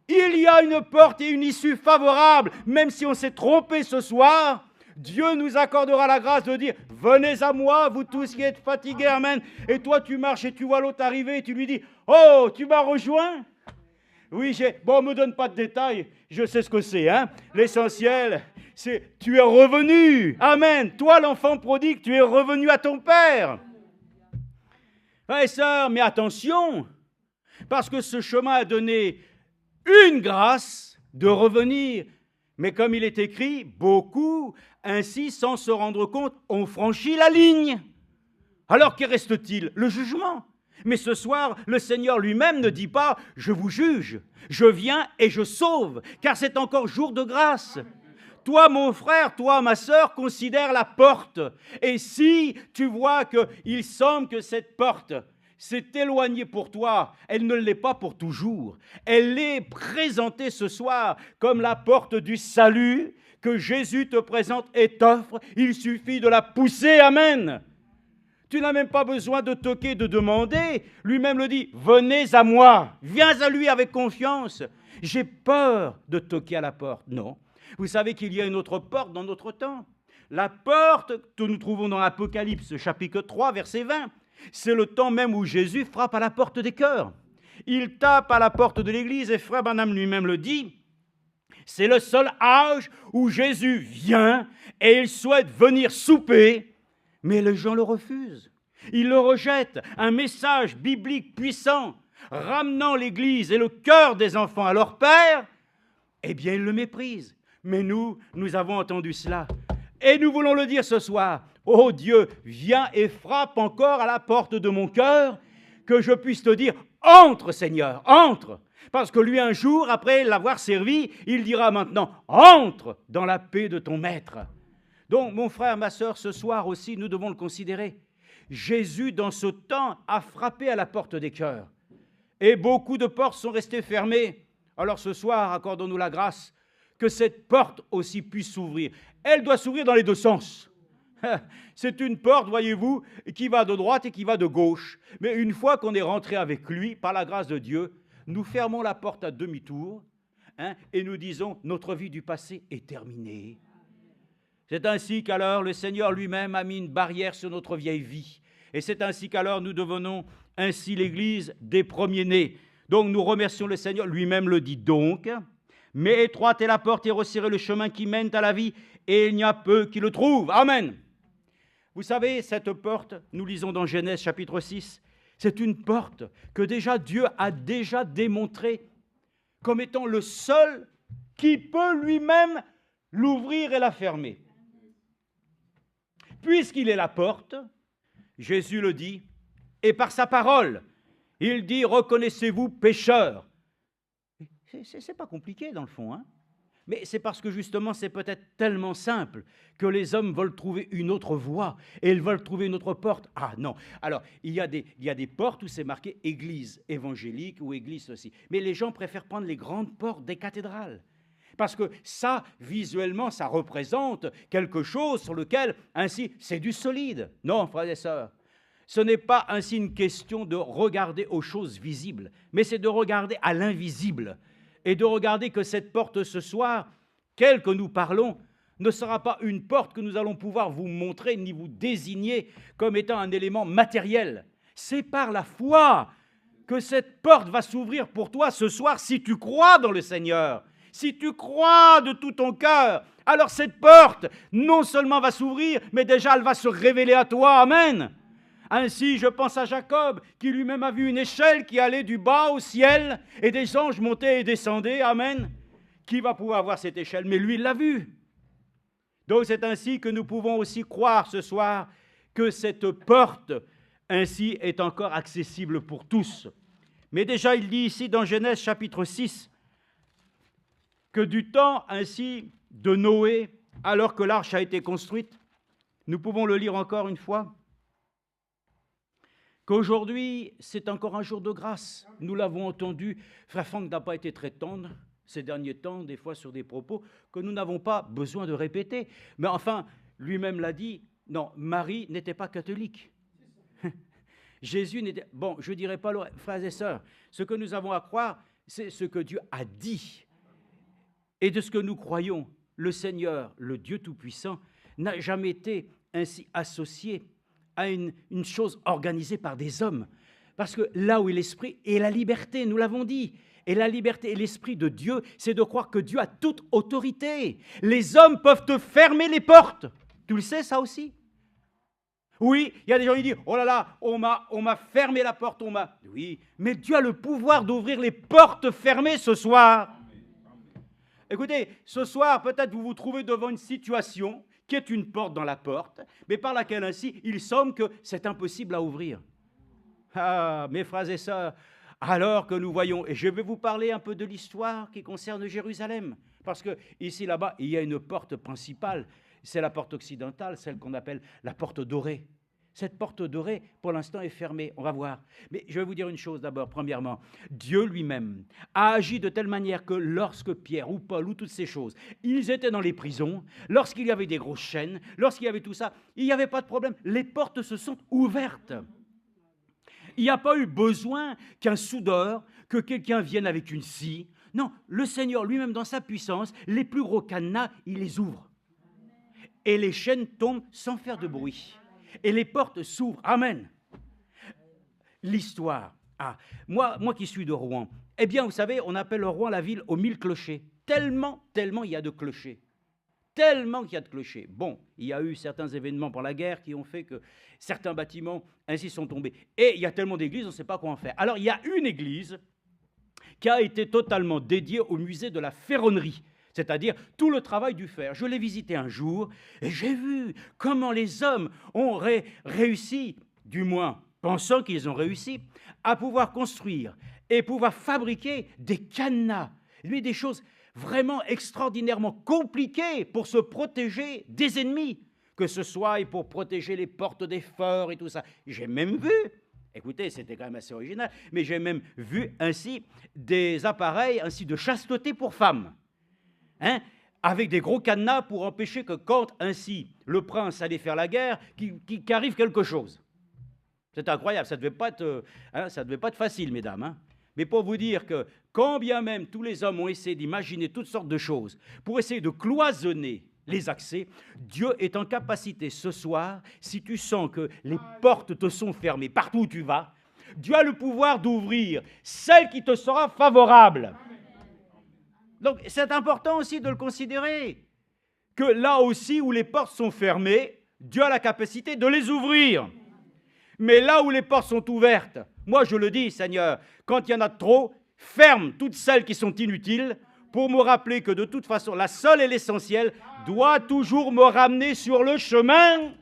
Il y a une porte et une issue favorable, même si on s'est trompé ce soir. Dieu nous accordera la grâce de dire, venez à moi, vous tous qui êtes fatigués, amen. Et toi, tu marches et tu vois l'autre arriver et tu lui dis, oh, tu m'as rejoint? Oui, bon, ne me donne pas de détails, je sais ce que c'est. L'essentiel, c'est tu es revenu. Amen. Toi, l'enfant prodigue, tu es revenu à ton Père. Frères et sœurs, mais attention, parce que ce chemin a donné une grâce de revenir. Mais comme il est écrit, beaucoup, ainsi, sans se rendre compte, ont franchi la ligne. Alors, que reste-t-il? Le jugement. Mais ce soir, le Seigneur lui-même ne dit pas « je vous juge, je viens et je sauve », car c'est encore jour de grâce. Toi, mon frère, toi, ma sœur, considère la porte. Et si tu vois qu'il semble que cette porte s'est éloignée pour toi, elle ne l'est pas pour toujours. Elle est présentée ce soir comme la porte du salut que Jésus te présente et t'offre. Il suffit de la pousser. Amen. Tu n'as même pas besoin de toquer, de demander. Lui-même le dit, venez à moi, viens à lui avec confiance. J'ai peur de toquer à la porte. Non. Vous savez qu'il y a une autre porte dans notre temps. La porte que nous trouvons dans l'Apocalypse, chapitre 3, verset 20, c'est le temps même où Jésus frappe à la porte des cœurs. Il tape à la porte de l'Église et Frère Branham lui-même le dit. C'est le seul âge où Jésus vient et il souhaite venir souper, mais les gens le refusent. Ils le rejettent. Un message biblique puissant, ramenant l'Église et le cœur des enfants à leur Père, eh bien, ils le méprisent. Mais nous avons entendu cela. Et nous voulons le dire ce soir. Oh Dieu, viens et frappe encore à la porte de mon cœur, que je puisse te dire, entre Seigneur, entre. Parce que lui, un jour, après l'avoir servi, il dira maintenant, entre dans la paix de ton maître. Donc, mon frère, ma sœur, ce soir aussi, nous devons le considérer. Jésus, dans ce temps, a frappé à la porte des cœurs. Et beaucoup de portes sont restées fermées. Alors ce soir, accordons-nous la grâce que cette porte aussi puisse s'ouvrir. Elle doit s'ouvrir dans les deux sens. C'est une porte, voyez-vous, qui va de droite et qui va de gauche. Mais une fois qu'on est rentré avec lui, par la grâce de Dieu, nous fermons la porte à demi-tour et nous disons, notre vie du passé est terminée. C'est ainsi qu'alors le Seigneur lui-même a mis une barrière sur notre vieille vie. Et c'est ainsi qu'alors nous devenons ainsi l'Église des premiers-nés. Donc nous remercions le Seigneur, lui-même le dit donc. Mais étroite est la porte et resserré le chemin qui mène à la vie, et il n'y a peu qui le trouvent. Amen. Vous savez, cette porte, nous lisons dans Genèse chapitre 6, c'est une porte que déjà Dieu a déjà démontrée comme étant le seul qui peut lui-même l'ouvrir et la fermer. Puisqu'il est la porte, Jésus le dit, et par sa parole, il dit, reconnaissez-vous pécheurs. C'est pas compliqué dans le fond, hein? Mais c'est parce que justement c'est peut-être tellement simple que les hommes veulent trouver une autre voie et ils veulent trouver une autre porte. Ah non, alors il y a des portes où c'est marqué église évangélique ou église ceci. Mais les gens préfèrent prendre les grandes portes des cathédrales. Parce que ça, visuellement, ça représente quelque chose sur lequel, ainsi, c'est du solide. Non, frères et sœurs, ce n'est pas ainsi une question de regarder aux choses visibles, mais c'est de regarder à l'invisible et de regarder que cette porte ce soir, quelle que nous parlons, ne sera pas une porte que nous allons pouvoir vous montrer ni vous désigner comme étant un élément matériel. C'est par la foi que cette porte va s'ouvrir pour toi ce soir si tu crois dans le Seigneur. Si tu crois de tout ton cœur, alors cette porte non seulement va s'ouvrir, mais déjà elle va se révéler à toi. Amen. Ainsi, je pense à Jacob, qui lui-même a vu une échelle qui allait du bas au ciel, et des anges montaient et descendaient. Amen. Qui va pouvoir voir cette échelle? Mais lui, il l'a vue. Donc c'est ainsi que nous pouvons aussi croire ce soir que cette porte, ainsi, est encore accessible pour tous. Mais déjà, il dit ici dans Genèse chapitre 6, que du temps ainsi de Noé, alors que l'arche a été construite, nous pouvons le lire encore une fois, qu'aujourd'hui, c'est encore un jour de grâce. Nous l'avons entendu, Frère Franck n'a pas été très tendre ces derniers temps, des fois sur des propos que nous n'avons pas besoin de répéter. Mais enfin, lui-même l'a dit, non, Marie n'était pas catholique. Jésus n'était... Bon, je ne dirais pas, frères et sœurs, ce que nous avons à croire, c'est ce que Dieu a dit. Et de ce que nous croyons, le Seigneur, le Dieu Tout-Puissant, n'a jamais été ainsi associé à une chose organisée par des hommes. Parce que là où est l'esprit et la liberté, nous l'avons dit, et la liberté et l'esprit de Dieu, c'est de croire que Dieu a toute autorité. Les hommes peuvent te fermer les portes. Tu le sais, ça aussi? Oui, il y a des gens qui disent, oh là là, on m'a fermé la porte, Oui, mais Dieu a le pouvoir d'ouvrir les portes fermées ce soir. Écoutez, ce soir, peut-être vous vous trouvez devant une situation qui est une porte dans la porte, mais par laquelle ainsi, il semble que c'est impossible à ouvrir. Ah, mes frères et sœurs, alors que nous voyons, et je vais vous parler un peu de l'histoire qui concerne Jérusalem, parce que ici, là-bas, il y a une porte principale, c'est la porte occidentale, celle qu'on appelle la porte dorée. Cette porte dorée, pour l'instant, est fermée, on va voir. Mais je vais vous dire une chose d'abord, premièrement. Dieu lui-même a agi de telle manière que lorsque Pierre ou Paul ou toutes ces choses, ils étaient dans les prisons, lorsqu'il y avait des grosses chaînes, lorsqu'il y avait tout ça, il n'y avait pas de problème. Les portes se sont ouvertes. Il n'y a pas eu besoin qu'un soudeur, que quelqu'un vienne avec une scie. Non, le Seigneur lui-même, dans sa puissance, les plus gros cadenas, il les ouvre. et les chaînes tombent sans faire de bruit. Et les portes s'ouvrent. Amen. L'histoire. Moi qui suis de Rouen, eh bien, vous savez, on appelle Rouen la ville aux 1000 clochers. Tellement il y a de clochers. Tellement qu'il y a de clochers. Bon, il y a eu certains événements pendant la guerre qui ont fait que certains bâtiments ainsi sont tombés. Et il y a tellement d'églises, on ne sait pas quoi en faire. Alors, il y a une église qui a été totalement dédiée au musée de la ferronnerie, c'est-à-dire tout le travail du fer. Je l'ai visité un jour et j'ai vu comment les hommes ont réussi, du moins pensant qu'ils ont réussi, à pouvoir construire et pouvoir fabriquer des cadenas, des choses vraiment extraordinairement compliquées pour se protéger des ennemis, que ce soit pour protéger les portes des forts et tout ça. J'ai même vu, écoutez, c'était quand même assez original, mais j'ai même vu ainsi des appareils ainsi de chasteté pour femmes, avec des gros cadenas pour empêcher que quand ainsi le prince allait faire la guerre, qu'arrive quelque chose. C'est incroyable, ça ne devait pas être facile, mesdames. Mais pour vous dire que quand bien même tous les hommes ont essayé d'imaginer toutes sortes de choses pour essayer de cloisonner les accès, Dieu est en capacité ce soir, si tu sens que les portes te sont fermées partout où tu vas, Dieu a le pouvoir d'ouvrir celle qui te sera favorable. Donc c'est important aussi de le considérer, que là aussi où les portes sont fermées, Dieu a la capacité de les ouvrir. Mais là où les portes sont ouvertes, moi je le dis, Seigneur, quand il y en a trop, ferme toutes celles qui sont inutiles pour me rappeler que de toute façon, la seule et l'essentielle doit toujours me ramener sur le chemin.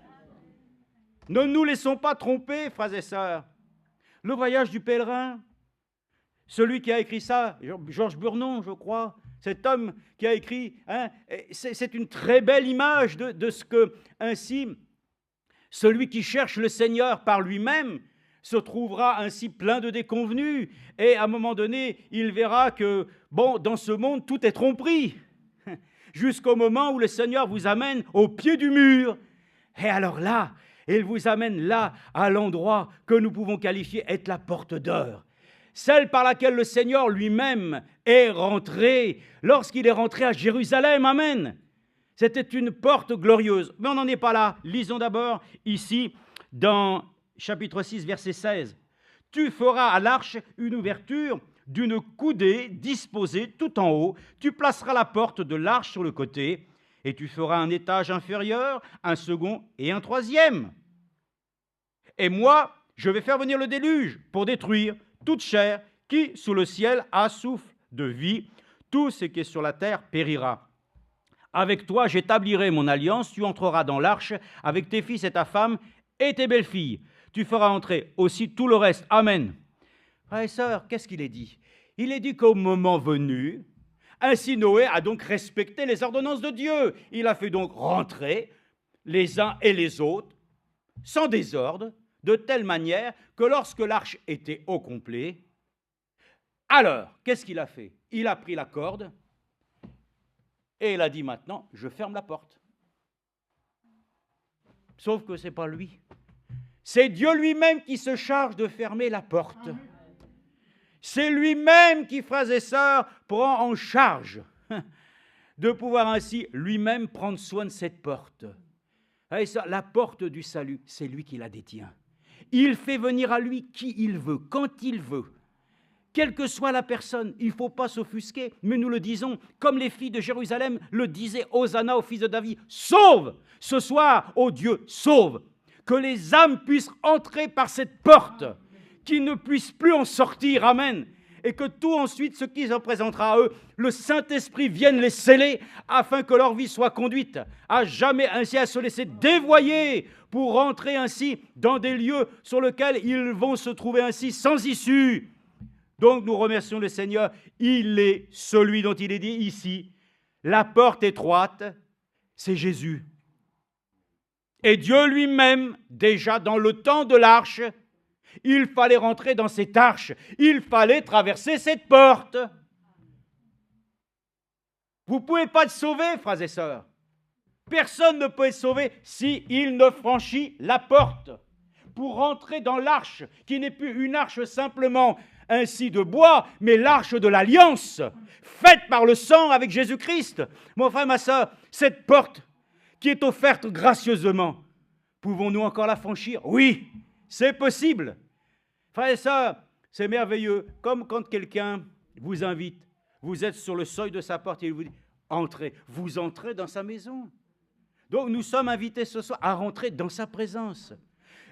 Ne nous laissons pas tromper, frères et sœurs. Le voyage du pèlerin, celui qui a écrit ça, Georges Burnon, je crois, cet homme qui a écrit, c'est une très belle image de ce que, ainsi, celui qui cherche le Seigneur par lui-même se trouvera ainsi plein de déconvenues. Et à un moment donné, il verra que, dans ce monde, tout est tromperie. Jusqu'au moment où le Seigneur vous amène au pied du mur. Et alors là, il vous amène là, à l'endroit que nous pouvons qualifier être la porte d'or. Celle par laquelle le Seigneur lui-même est rentré lorsqu'il est rentré à Jérusalem. Amen. C'était une porte glorieuse. Mais on n'en est pas là. Lisons d'abord ici dans chapitre 6, verset 16. « Tu feras à l'arche une ouverture d'une coudée disposée tout en haut. Tu placeras la porte de l'arche sur le côté et tu feras un étage inférieur, un second et un troisième. Et moi, je vais faire venir le déluge pour détruire toute chair qui, sous le ciel, a souffle de vie. Tout ce qui est sur la terre périra. Avec toi, j'établirai mon alliance. Tu entreras dans l'arche avec tes fils et ta femme et tes belles-filles. Tu feras entrer aussi tout le reste. Amen. » Frères et sœurs, qu'est-ce qu'il est dit? Il est dit qu'au moment venu, ainsi Noé a donc respecté les ordonnances de Dieu. Il a fait donc rentrer les uns et les autres, sans désordre, de telle manière que lorsque l'arche était au complet, alors, qu'est-ce qu'il a fait? Il a pris la corde et il a dit maintenant, je ferme la porte. Sauf que ce n'est pas lui. C'est Dieu lui-même qui se charge de fermer la porte. C'est lui-même qui, frères et sœurs, prend en charge de pouvoir ainsi lui-même prendre soin de cette porte. La porte du salut, c'est lui qui la détient. Il fait venir à lui qui il veut, quand il veut. Quelle que soit la personne, il ne faut pas s'offusquer, mais nous le disons, comme les filles de Jérusalem le disaient, Hosanna au fils de David, sauve ce soir, ô Dieu, sauve, que les âmes puissent entrer par cette porte, qu'ils ne puissent plus en sortir, amen, et que tout ensuite, ce qui se présentera à eux, le Saint-Esprit vienne les sceller, afin que leur vie soit conduite à jamais ainsi à se laisser dévoyer, pour rentrer ainsi dans des lieux sur lesquels ils vont se trouver ainsi sans issue. Donc nous remercions le Seigneur, il est celui dont il est dit ici, la porte étroite, c'est Jésus. Et Dieu lui-même, déjà dans le temps de l'arche, il fallait rentrer dans cette arche, il fallait traverser cette porte. Vous ne pouvez pas être sauvé, frères et sœurs. Personne ne peut être sauvé s'il ne franchit la porte. Pour rentrer dans l'arche, qui n'est plus une arche simplement ainsi de bois, mais l'arche de l'alliance, faite par le sang avec Jésus-Christ. Mon frère, ma sœur, cette porte qui est offerte gracieusement, pouvons-nous encore la franchir? Oui, c'est possible. Frères et sœurs, c'est merveilleux. Comme quand quelqu'un vous invite, vous êtes sur le seuil de sa porte et il vous dit « Entrez ». Vous entrez dans sa maison. Donc nous sommes invités ce soir à rentrer dans sa présence.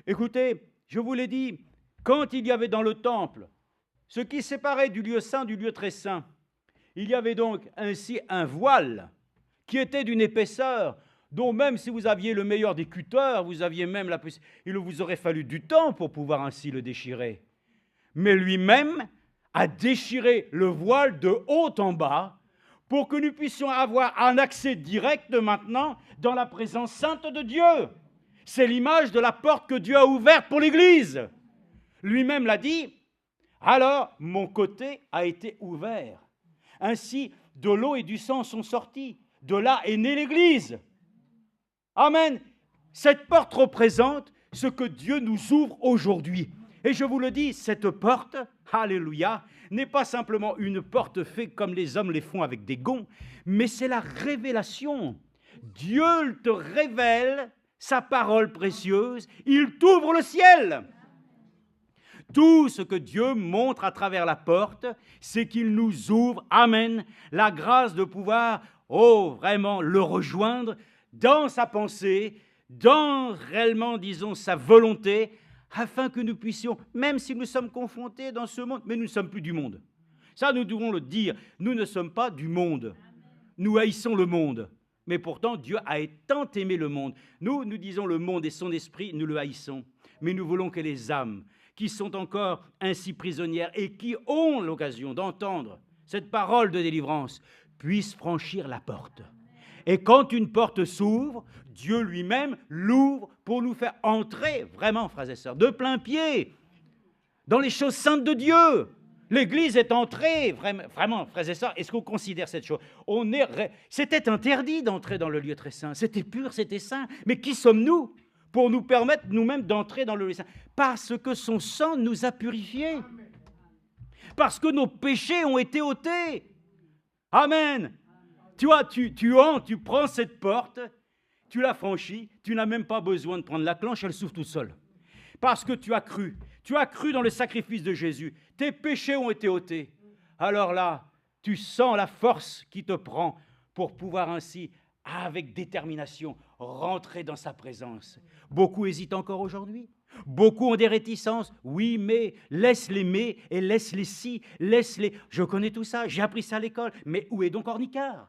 Écoutez, je vous l'ai dit, quand il y avait dans le temple ce qui séparait du lieu saint du lieu très saint, il y avait donc ainsi un voile qui était d'une épaisseur dont même si vous aviez le meilleur des cuteurs, vous aviez même la possibilité, il vous aurait fallu du temps pour pouvoir ainsi le déchirer. Mais lui-même a déchiré le voile de haut en bas pour que nous puissions avoir un accès direct maintenant dans la présence sainte de Dieu. C'est l'image de la porte que Dieu a ouverte pour l'Église. Lui-même l'a dit, alors mon côté a été ouvert. Ainsi, de l'eau et du sang sont sortis. De là est née l'Église. Amen. Cette porte représente ce que Dieu nous ouvre aujourd'hui. Et je vous le dis, cette porte, alléluia, n'est pas simplement une porte faite comme les hommes les font avec des gonds, mais c'est la révélation. Dieu te révèle sa parole précieuse, il t'ouvre le ciel. Tout ce que Dieu montre à travers la porte, c'est qu'il nous ouvre, amen, la grâce de pouvoir, vraiment le rejoindre dans sa pensée, dans réellement, disons, sa volonté, afin que nous puissions, même si nous sommes confrontés dans ce monde, mais nous ne sommes plus du monde. Ça, nous devons le dire, nous ne sommes pas du monde. Nous haïssons le monde. Mais pourtant, Dieu a tant aimé le monde. Nous disons le monde et son esprit, nous le haïssons. Mais nous voulons que les âmes qui sont encore ainsi prisonnières et qui ont l'occasion d'entendre cette parole de délivrance puissent franchir la porte. Et quand une porte s'ouvre, Dieu lui-même l'ouvre pour nous faire entrer, vraiment, frères et sœurs, de plein pied, dans les choses saintes de Dieu. L'Église est entrée, vraiment, frères et sœurs, est-ce qu'on considère cette chose? C'était interdit d'entrer dans le lieu très saint, c'était pur, c'était saint, mais qui sommes-nous pour nous permettre nous-mêmes d'entrer dans le lieu saint? Parce que son sang nous a purifiés, parce que nos péchés ont été ôtés. Amen. Tu vois, tu prends cette porte, tu la franchis, tu n'as même pas besoin de prendre la clenche, elle s'ouvre toute seule. Parce que tu as cru dans le sacrifice de Jésus, tes péchés ont été ôtés. Alors là, tu sens la force qui te prend pour pouvoir ainsi, avec détermination, rentrer dans sa présence. Beaucoup hésitent encore aujourd'hui. Beaucoup ont des réticences. Oui, mais laisse-les mais et laisse-les si, laisse-les. Je connais tout ça, j'ai appris ça à l'école. Mais où est donc Ornicard?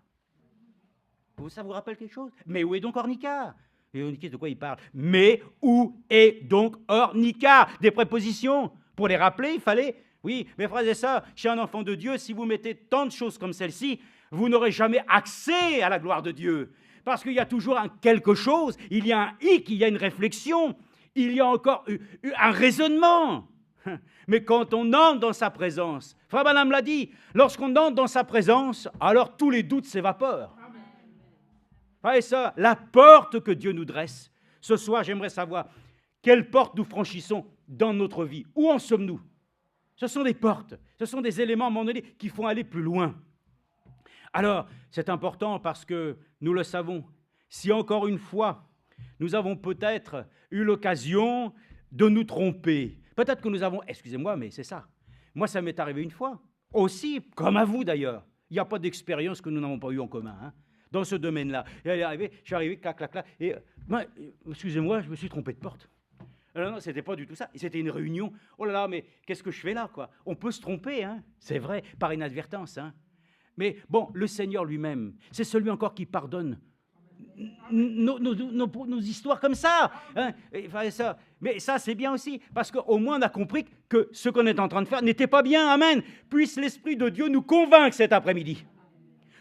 Ça vous rappelle quelque chose? Mais où est donc Ornicard? Et Ornicard, de quoi il parle? Mais où est donc Ornicard? Des prépositions. Pour les rappeler, il fallait... Oui, mes frères et sœurs, chez un enfant de Dieu, si vous mettez tant de choses comme celle-ci, vous n'aurez jamais accès à la gloire de Dieu. Parce qu'il y a toujours un quelque chose, il y a un hic, il y a une réflexion, il y a encore un raisonnement. Mais quand on entre dans sa présence, Frère Branham l'a dit, lorsqu'on entre dans sa présence, alors tous les doutes s'évaporent. Frères et sœurs, la porte que Dieu nous dresse, ce soir, j'aimerais savoir quelle porte nous franchissons dans notre vie. Où en sommes-nous? Ce sont des portes, ce sont des éléments à un moment donné qui font aller plus loin. Alors, c'est important parce que nous le savons, si encore une fois, nous avons peut-être eu l'occasion de nous tromper, peut-être que nous avons, excusez-moi, mais c'est ça, moi ça m'est arrivé une fois, aussi, comme à vous d'ailleurs, il n'y a pas d'expérience que nous n'avons pas eue en commun, hein, dans ce domaine-là. Je suis arrivé, clac, clac, clac, et, excusez-moi, je me suis trompé de porte. Alors non, ce n'était pas du tout ça. C'était une réunion. Oh là là, mais qu'est-ce que je fais là, quoi? On peut se tromper, hein? C'est vrai, par inadvertance. Hein? Mais bon, le Seigneur lui-même, c'est celui encore qui pardonne nos histoires comme ça. Hein? Mais ça, c'est bien aussi, parce qu'au moins on a compris que ce qu'on est en train de faire n'était pas bien. Amen. Puisse l'Esprit de Dieu nous convaincre cet après-midi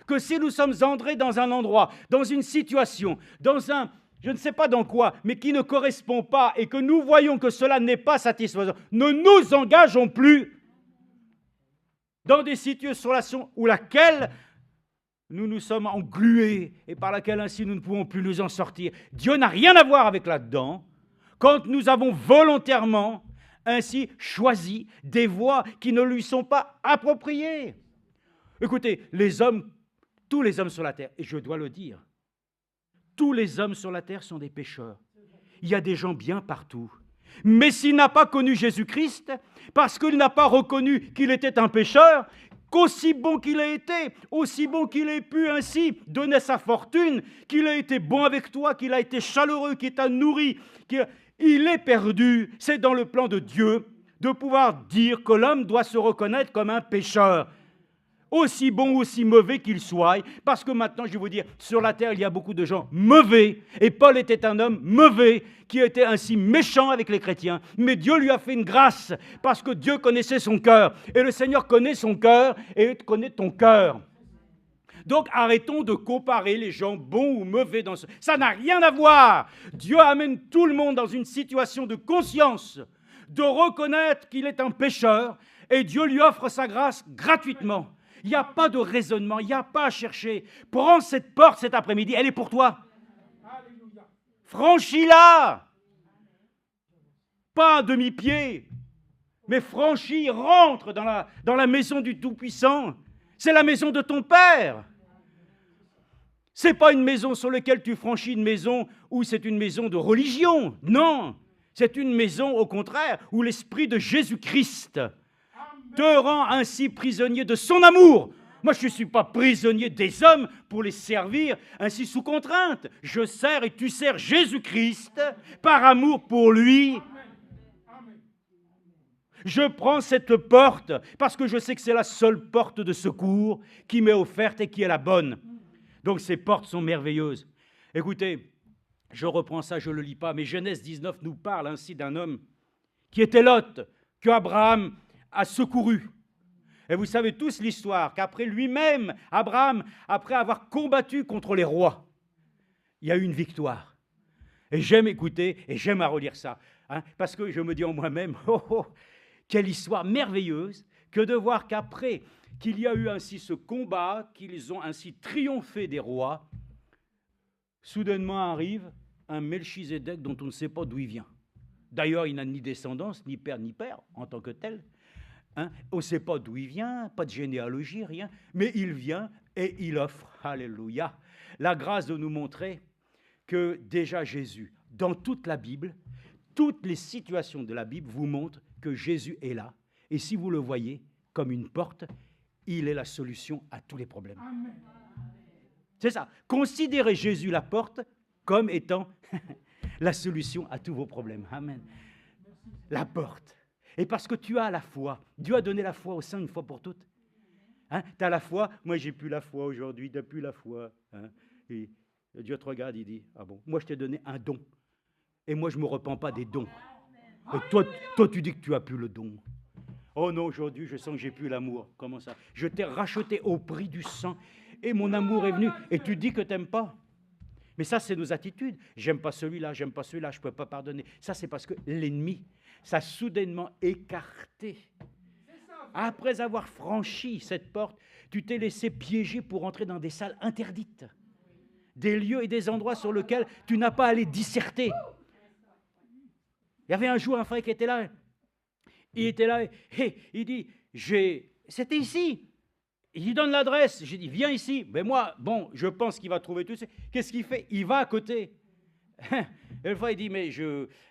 que si nous sommes entrés dans un endroit, dans une situation, dans un... je ne sais pas dans quoi, mais qui ne correspond pas et que nous voyons que cela n'est pas satisfaisant, ne nous engageons plus dans des situations où laquelle nous nous sommes englués et par laquelle ainsi nous ne pouvons plus nous en sortir. Dieu n'a rien à voir avec là-dedans quand nous avons volontairement ainsi choisi des voies qui ne lui sont pas appropriées. Écoutez, les hommes, tous les hommes sur la terre, et je dois le dire, Tous les hommes sur la terre sont des pécheurs. Il y a des gens bien partout. Mais s'il n'a pas connu Jésus-Christ, parce qu'il n'a pas reconnu qu'il était un pécheur, qu'aussi bon qu'il ait été, aussi bon qu'il ait pu ainsi donner sa fortune, qu'il ait été bon avec toi, qu'il a été chaleureux, qu'il t'a nourri, il est perdu. C'est dans le plan de Dieu de pouvoir dire que l'homme doit se reconnaître comme un pécheur, aussi bon ou aussi mauvais qu'il soit, parce que maintenant, je vais vous dire, sur la terre, il y a beaucoup de gens mauvais, et Paul était un homme mauvais, qui était ainsi méchant avec les chrétiens, mais Dieu lui a fait une grâce, parce que Dieu connaissait son cœur, et le Seigneur connaît son cœur, et connaît ton cœur. Donc arrêtons de comparer les gens bons ou mauvais dans ce... Ça n'a rien à voir. Dieu amène tout le monde dans une situation de conscience, de reconnaître qu'il est un pécheur, et Dieu lui offre sa grâce gratuitement. Il n'y a pas de raisonnement, il n'y a pas à chercher. Prends cette porte cet après-midi, elle est pour toi. Franchis-la. Pas à demi-pied, mais franchis, rentre dans la maison du Tout-Puissant. C'est la maison de ton Père. Ce n'est pas une maison sur laquelle tu franchis une maison où c'est une maison de religion. Non, c'est une maison au contraire où l'Esprit de Jésus-Christ te rend ainsi prisonnier de son amour. Moi, je ne suis pas prisonnier des hommes pour les servir ainsi sous contrainte. Je sers et tu sers Jésus-Christ par amour pour lui. Je prends cette porte parce que je sais que c'est la seule porte de secours qui m'est offerte et qui est la bonne. Donc ces portes sont merveilleuses. Écoutez, je reprends ça, je ne le lis pas, mais Genèse 19 nous parle ainsi d'un homme qui était Lot, que Abraham a secouru. Et vous savez tous l'histoire, qu'après lui-même, Abraham, après avoir combattu contre les rois, il y a eu une victoire. Et j'aime écouter, et j'aime à relire ça, parce que je me dis en moi-même, quelle histoire merveilleuse que de voir qu'après qu'il y a eu ainsi ce combat, qu'ils ont ainsi triomphé des rois, soudainement arrive un Melchizedek dont on ne sait pas d'où il vient. D'ailleurs, il n'a ni descendance, ni père en tant que tel. On ne sait pas d'où il vient, pas de généalogie, rien, mais il vient et il offre, alléluia, la grâce de nous montrer que déjà Jésus, dans toute la Bible, toutes les situations de la Bible vous montrent que Jésus est là. Et si vous le voyez comme une porte, il est la solution à tous les problèmes. Amen. C'est ça. Considérez Jésus la porte comme étant la solution à tous vos problèmes. Amen. La porte. Et parce que tu as la foi, Dieu a donné la foi aux saints une fois pour toutes. Tu as la foi, moi j'ai plus la foi aujourd'hui, tu n'as plus la foi. Et Dieu te regarde, il dit, ah bon, moi je t'ai donné un don. Et moi je ne me repens pas des dons. Et toi tu dis que tu n'as plus le don. Oh non, aujourd'hui je sens que j'ai plus l'amour. Comment ça? Je t'ai racheté au prix du sang et mon amour est venu. Et tu dis que tu n'aimes pas. Mais ça c'est nos attitudes. J'aime pas celui-là, je ne peux pas pardonner. Ça c'est parce que l'ennemi ça soudainement écarté. Après avoir franchi cette porte, tu t'es laissé piéger pour entrer dans des salles interdites, des lieux et des endroits sur lesquels tu n'as pas à les disserter. Il y avait un jour un frère qui était là, il était là et il dit, c'était ici. Il donne l'adresse, j'ai dit, viens ici. Mais moi, bon, je pense qu'il va trouver tout ça. Qu'est-ce qu'il fait? Il va à côté. Et une fois, il dit, mais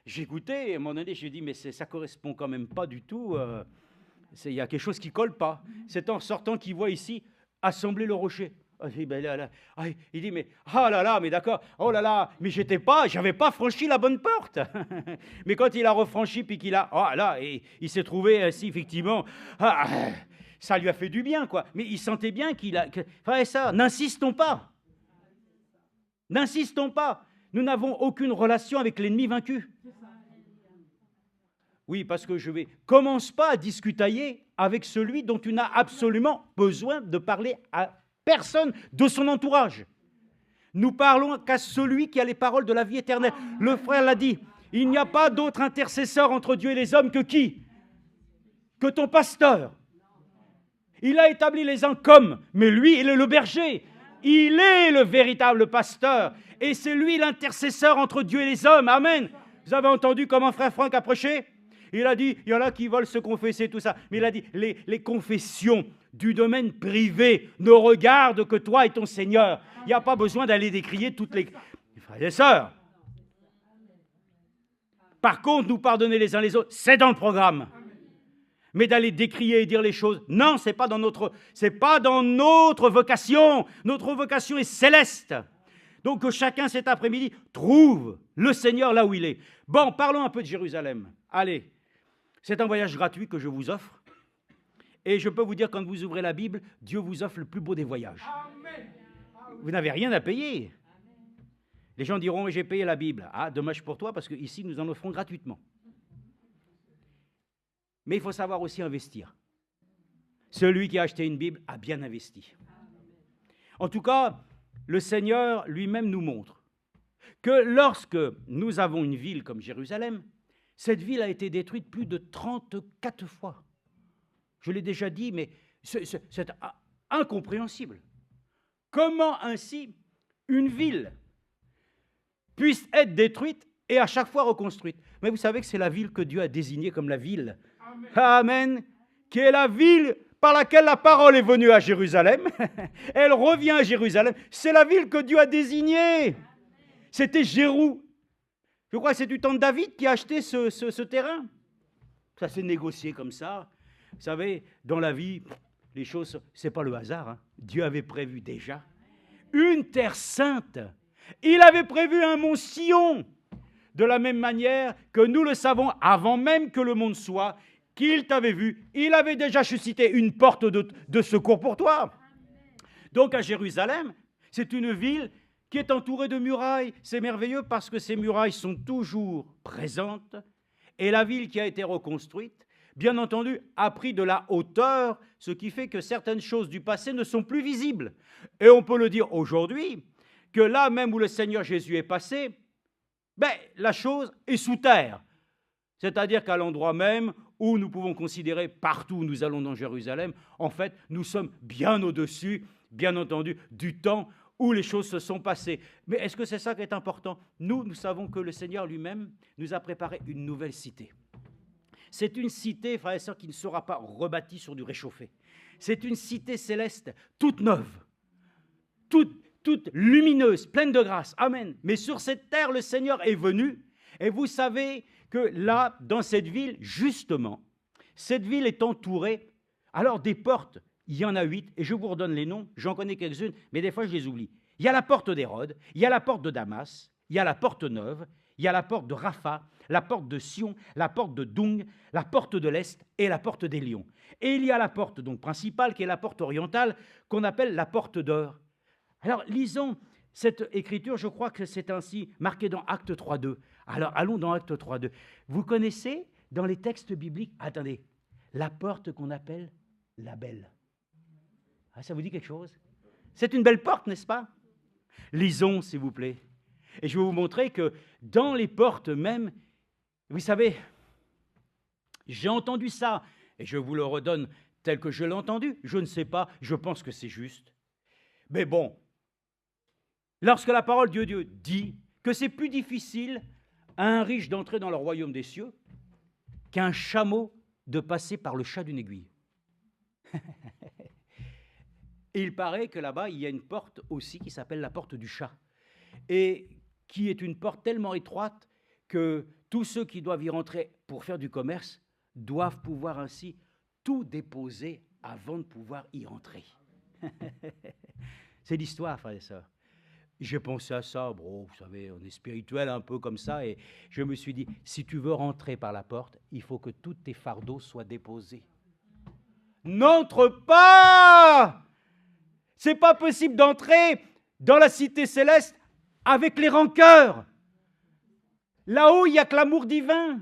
j'écoutais, et à un moment donné, je lui ai dit, mais ça ne correspond quand même pas du tout. Il y a quelque chose qui ne colle pas. C'est en sortant qu'il voit ici, assembler le rocher. Il dit, mais, ah là là, mais d'accord, oh là là, mais j'avais pas franchi la bonne porte. Mais quand il a refranchi, puis qu'il a, oh là, et il s'est trouvé ainsi, effectivement, ça lui a fait du bien, quoi. Mais il sentait bien qu'il a, frère, ça, n'insistons pas. N'insistons pas. Nous n'avons aucune relation avec l'ennemi vaincu. Oui, parce que commence pas à discutailler avec celui dont tu n'as absolument besoin de parler à personne de son entourage. Nous parlons qu'à celui qui a les paroles de la vie éternelle. Le frère l'a dit, il n'y a pas d'autre intercesseur entre Dieu et les hommes que qui? Que ton pasteur. Il a établi les uns comme, mais lui, il est le berger. Il est le véritable pasteur. Et c'est lui l'intercesseur entre Dieu et les hommes. Amen. Vous avez entendu comment frère Franck a prêché? Il a dit, il y en a qui veulent se confesser, tout ça. Mais il a dit, les confessions du domaine privé ne regardent que toi et ton Seigneur. Il n'y a pas besoin d'aller décrier toutes les... Frères et sœurs. Par contre, nous pardonner les uns les autres, c'est dans le programme. Mais d'aller décrier et dire les choses, non, c'est pas dans notre vocation. Notre vocation est céleste. Donc que chacun cet après-midi trouve le Seigneur là où il est. Bon, parlons un peu de Jérusalem. Allez, c'est un voyage gratuit que je vous offre. Et je peux vous dire, quand vous ouvrez la Bible, Dieu vous offre le plus beau des voyages. Vous n'avez rien à payer. Les gens diront, j'ai payé la Bible. Ah, dommage pour toi, parce qu'ici, nous en offrons gratuitement. Mais il faut savoir aussi investir. Celui qui a acheté une Bible a bien investi. En tout cas, le Seigneur lui-même nous montre que lorsque nous avons une ville comme Jérusalem, cette ville a été détruite plus de 34 fois. Je l'ai déjà dit, mais c'est incompréhensible. Comment ainsi une ville puisse être détruite et à chaque fois reconstruite? Mais vous savez que c'est la ville que Dieu a désignée comme la ville. Amen. Qui est la ville par laquelle la parole est venue à Jérusalem. Elle revient à Jérusalem. C'est la ville que Dieu a désignée. C'était Jérou. Je crois que c'est du temps de David qui a acheté ce terrain. Ça s'est négocié comme ça. Vous savez, dans la vie, les choses, ce n'est pas le hasard. Hein. Dieu avait prévu déjà une terre sainte. Il avait prévu un mont Sion. De la même manière que nous le savons avant même que le monde soit, qu'il t'avait vu, il avait déjà suscité une porte de secours pour toi. Donc à Jérusalem, c'est une ville qui est entourée de murailles. C'est merveilleux parce que ces murailles sont toujours présentes. Et la ville qui a été reconstruite, bien entendu, a pris de la hauteur, ce qui fait que certaines choses du passé ne sont plus visibles. Et on peut le dire aujourd'hui, que là même où le Seigneur Jésus est passé, la chose est sous terre. C'est-à-dire qu'à l'endroit même où nous pouvons considérer partout où nous allons dans Jérusalem, en fait, nous sommes bien au-dessus, bien entendu, du temps où les choses se sont passées. Mais est-ce que c'est ça qui est important? Nous savons que le Seigneur lui-même nous a préparé une nouvelle cité. C'est une cité, frères et sœurs, qui ne sera pas rebâtie sur du réchauffé. C'est une cité céleste, toute neuve, toute lumineuse, pleine de grâce. Amen. Mais sur cette terre, le Seigneur est venu. Et vous savez que là, dans cette ville, justement, cette ville est entourée, alors des portes, il y en a 8, et je vous redonne les noms, j'en connais quelques-unes, mais des fois je les oublie. Il y a la porte d'Hérode, il y a la porte de Damas, il y a la porte neuve, il y a la porte de Rapha, la porte de Sion, la porte de Dung, la porte de l'Est et la porte des Lions. Et il y a la porte donc principale, qui est la porte orientale, qu'on appelle la porte d'or. Alors, lisons cette écriture, je crois que c'est ainsi marqué dans Acte 3.2. Alors, allons dans Acte 3.2. Vous connaissez, dans les textes bibliques, attendez, la porte qu'on appelle la belle. Ah, ça vous dit quelque chose? C'est une belle porte, n'est-ce pas? Lisons, s'il vous plaît. Et je vais vous montrer que dans les portes même, vous savez, j'ai entendu ça, et je vous le redonne tel que je l'ai entendu. Je ne sais pas, je pense que c'est juste. Mais bon, lorsque la parole de Dieu dit que c'est plus difficile à un riche d'entrer dans le royaume des cieux qu'à un chameau de passer par le chat d'une aiguille. Et il paraît que là-bas, il y a une porte aussi qui s'appelle la porte du chat, et qui est une porte tellement étroite que tous ceux qui doivent y rentrer pour faire du commerce doivent pouvoir ainsi tout déposer avant de pouvoir y rentrer. C'est l'histoire, frères et sœurs. J'ai pensé à ça, bon, vous savez, on est spirituel un peu comme ça, et je me suis dit, si tu veux rentrer par la porte, il faut que tous tes fardeaux soient déposés. N'entre pas! C'est pas possible d'entrer dans la cité céleste avec les rancœurs. Là-haut, il n'y a que l'amour divin.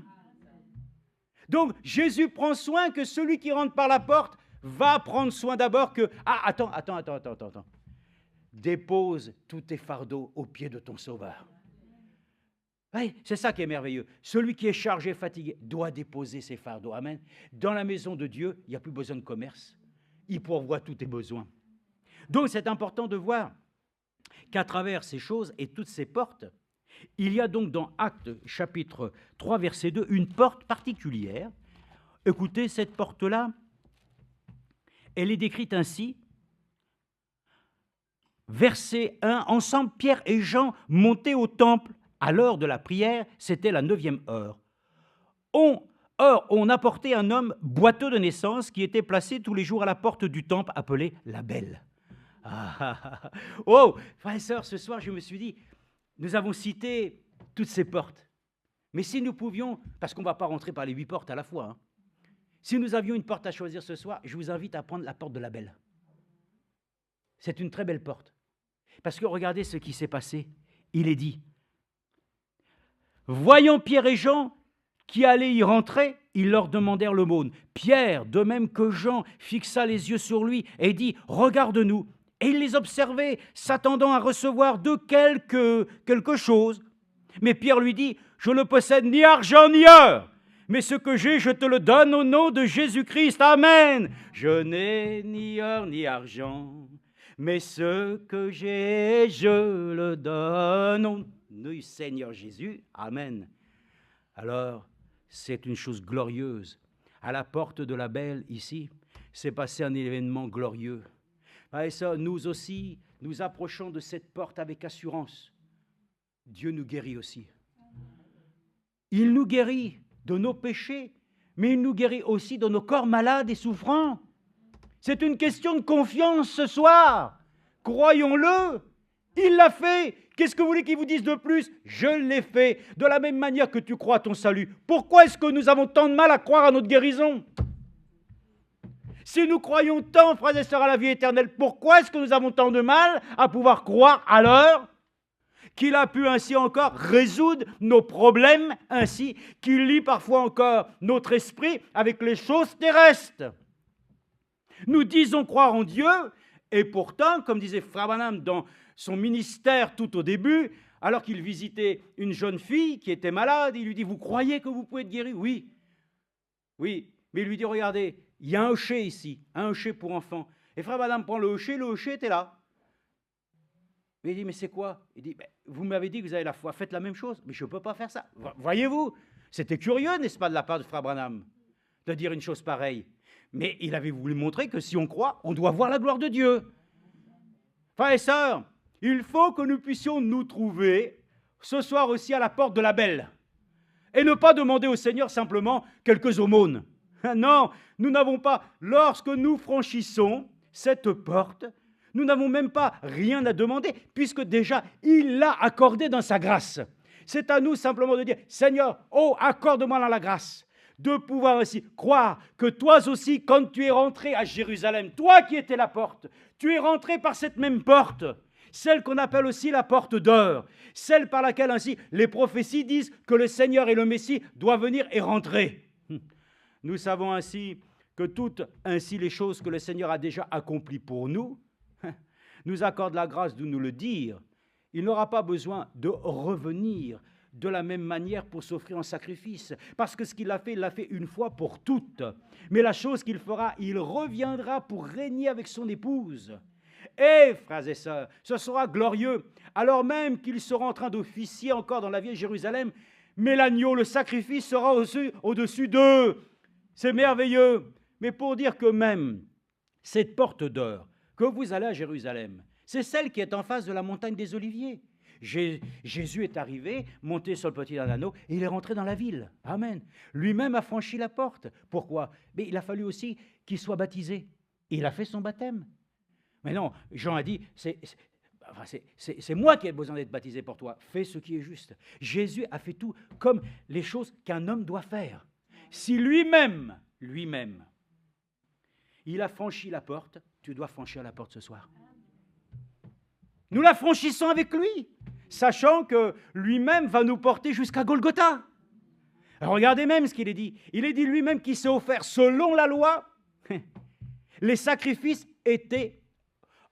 Donc, Jésus prend soin que celui qui rentre par la porte va prendre soin d'abord que... Ah, attends. Dépose tous tes fardeaux aux pieds de ton Sauveur. Oui, c'est ça qui est merveilleux. Celui qui est chargé, fatigué, doit déposer ses fardeaux. Amen. Dans la maison de Dieu, il n'y a plus besoin de commerce. Il pourvoit tous tes besoins. Donc, c'est important de voir qu'à travers ces choses et toutes ces portes, il y a donc dans Actes chapitre 3, verset 2, une porte particulière. Écoutez, cette porte-là, elle est décrite ainsi. verset 1, ensemble, Pierre et Jean montaient au temple à l'heure de la prière, c'était la 9e heure. Or, on apportait un homme boiteux de naissance qui était placé tous les jours à la porte du temple appelé la Belle. Oh, frères et sœurs, ce soir, je me suis dit, nous avons cité toutes ces portes. Mais si nous pouvions, parce qu'on ne va pas rentrer par les 8 portes à la fois, hein, si nous avions une porte à choisir ce soir, je vous invite à prendre la porte de la Belle. C'est une très belle porte. Parce que regardez ce qui s'est passé. Il est dit, voyant Pierre et Jean qui allaient y rentrer, ils leur demandèrent l'aumône. Pierre, de même que Jean, fixa les yeux sur lui et dit, regarde-nous. Et il les observait, s'attendant à recevoir d'eux quelque chose. Mais Pierre lui dit, je ne possède ni argent ni or, mais ce que j'ai, je te le donne au nom de Jésus-Christ. Amen. Je n'ai ni or ni argent, mais ce que j'ai, je le donne au nom du Seigneur Jésus. Amen. Alors, c'est une chose glorieuse. À la porte de la Belle, ici, s'est passé un événement glorieux. Et ça, nous aussi, nous approchons de cette porte avec assurance. Dieu nous guérit aussi. Il nous guérit de nos péchés, mais il nous guérit aussi de nos corps malades et souffrants. C'est une question de confiance ce soir. Croyons-le. Il l'a fait. Qu'est-ce que vous voulez qu'il vous dise de plus? Je l'ai fait. De la même manière que tu crois à ton salut. Pourquoi est-ce que nous avons tant de mal à croire à notre guérison? Si nous croyons tant, frères et sœurs, à la vie éternelle, pourquoi est-ce que nous avons tant de mal à pouvoir croire alors qu'il a pu ainsi encore résoudre nos problèmes, ainsi qu'il lie parfois encore notre esprit avec les choses terrestres? Nous disons croire en Dieu, et pourtant, comme disait Frère Branham dans son ministère tout au début, alors qu'il visitait une jeune fille qui était malade, il lui dit, vous croyez que vous pouvez être guéri? Oui. Oui, mais il lui dit, regardez, il y a un hochet ici, un hochet pour enfants. Et Frère Branham prend le hochet était là. Mais il dit, mais c'est quoi? Il dit, vous m'avez dit que vous avez la foi, faites la même chose. Mais je ne peux pas faire ça. Voyez-vous, c'était curieux, n'est-ce pas, de la part de Frère Branham, de dire une chose pareille. Mais il avait voulu montrer que si on croit, on doit voir la gloire de Dieu. Frères et sœurs, il faut que nous puissions nous trouver ce soir aussi à la porte de la Belle. Et ne pas demander au Seigneur simplement quelques aumônes. Non, nous n'avons pas, lorsque nous franchissons cette porte, nous n'avons même pas rien à demander, puisque déjà, il l'a accordé dans sa grâce. C'est à nous simplement de dire, Seigneur, oh, accorde-moi dans la grâce, de pouvoir ainsi croire que toi aussi, quand tu es rentré à Jérusalem, toi qui étais la porte, tu es rentré par cette même porte, celle qu'on appelle aussi la porte d'or, celle par laquelle ainsi les prophéties disent que le Seigneur et le Messie doivent venir et rentrer. Nous savons ainsi que toutes ainsi les choses que le Seigneur a déjà accomplies pour nous, nous accorde la grâce de nous le dire. Il n'aura pas besoin de revenir de la même manière pour s'offrir en sacrifice, parce que ce qu'il a fait, il l'a fait une fois pour toutes. Mais la chose qu'il fera, il reviendra pour régner avec son épouse. Et, frères et sœurs, ce sera glorieux, alors même qu'il sera en train d'officier encore dans la vieille Jérusalem, mais l'agneau, le sacrifice, sera au-dessus d'eux. C'est merveilleux. Mais pour dire que même cette porte d'or, que vous allez à Jérusalem, c'est celle qui est en face de la montagne des Oliviers. Jésus est arrivé, monté sur le petit anneau, et il est rentré dans la ville. Amen. Lui-même a franchi la porte. Pourquoi? Mais il a fallu aussi qu'il soit baptisé. Il a fait son baptême. Mais non, Jean a dit, c'est moi qui ai besoin d'être baptisé pour toi. Fais ce qui est juste. Jésus a fait tout comme les choses qu'un homme doit faire. Si lui-même, il a franchi la porte, tu dois franchir la porte ce soir. Nous la franchissons avec lui, sachant que lui-même va nous porter jusqu'à Golgotha. Alors regardez même ce qu'il est dit. Il est dit lui-même qu'il s'est offert selon la loi. Les sacrifices étaient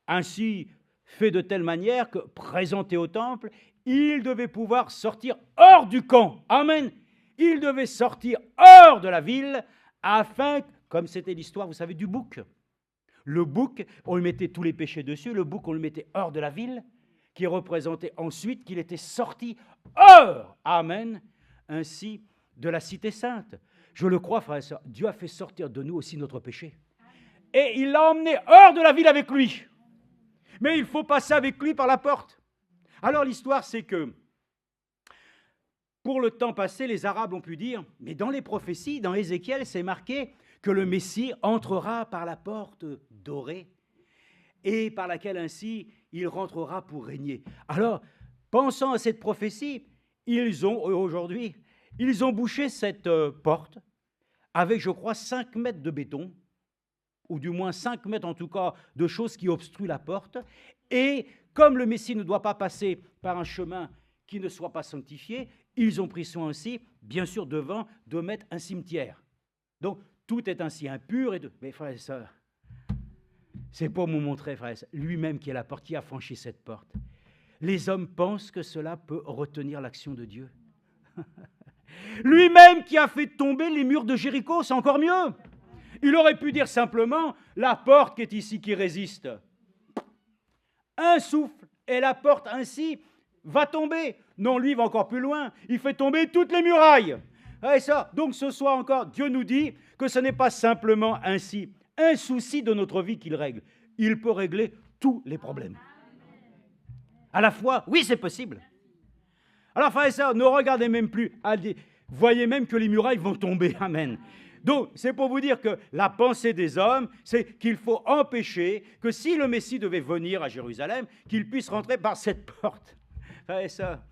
ainsi faits de telle manière que, présentés au temple, il devait pouvoir sortir hors du camp. Amen. Il devait sortir hors de la ville afin, comme c'était l'histoire, vous savez, du bouc. Le bouc, on lui mettait tous les péchés dessus, le bouc, on le mettait hors de la ville, qui représentait ensuite qu'il était sorti hors, amen, ainsi de la cité sainte. Je le crois, frères et sœurs, Dieu a fait sortir de nous aussi notre péché. Et il l'a emmené hors de la ville avec lui. Mais il faut passer avec lui par la porte. Alors l'histoire, c'est que, pour le temps passé, les Arabes ont pu dire, mais dans les prophéties, dans Ézéchiel, c'est marqué que le Messie entrera par la porte dorée et par laquelle ainsi il rentrera pour régner. Alors, pensant à cette prophétie, aujourd'hui, ils ont bouché cette porte avec, je crois, 5 mètres de béton, ou du moins 5 mètres en tout cas de choses qui obstruent la porte. Et comme le Messie ne doit pas passer par un chemin qui ne soit pas sanctifié, ils ont pris soin aussi, bien sûr, devant, de mettre un cimetière. Donc, tout est ainsi impur. Mais frères et sœurs, c'est pour vous montrer, frères et sœurs, lui-même qui est la porte, qui a franchi cette porte. Les hommes pensent que cela peut retenir l'action de Dieu. Lui-même qui a fait tomber les murs de Jéricho, c'est encore mieux. Il aurait pu dire simplement, la porte qui est ici qui résiste. Un souffle et la porte ainsi va tomber. Non, lui va encore plus loin. Il fait tomber toutes les murailles. Et ça, donc ce soir encore, Dieu nous dit que ce n'est pas simplement ainsi un souci de notre vie qu'il règle. Il peut régler tous les problèmes. À la fois, oui, c'est possible. Alors, frères et sœurs, ne regardez même plus. Voyez même que les murailles vont tomber. Amen. Donc, c'est pour vous dire que la pensée des hommes, c'est qu'il faut empêcher que si le Messie devait venir à Jérusalem, qu'il puisse rentrer par cette porte. Frères et sœurs,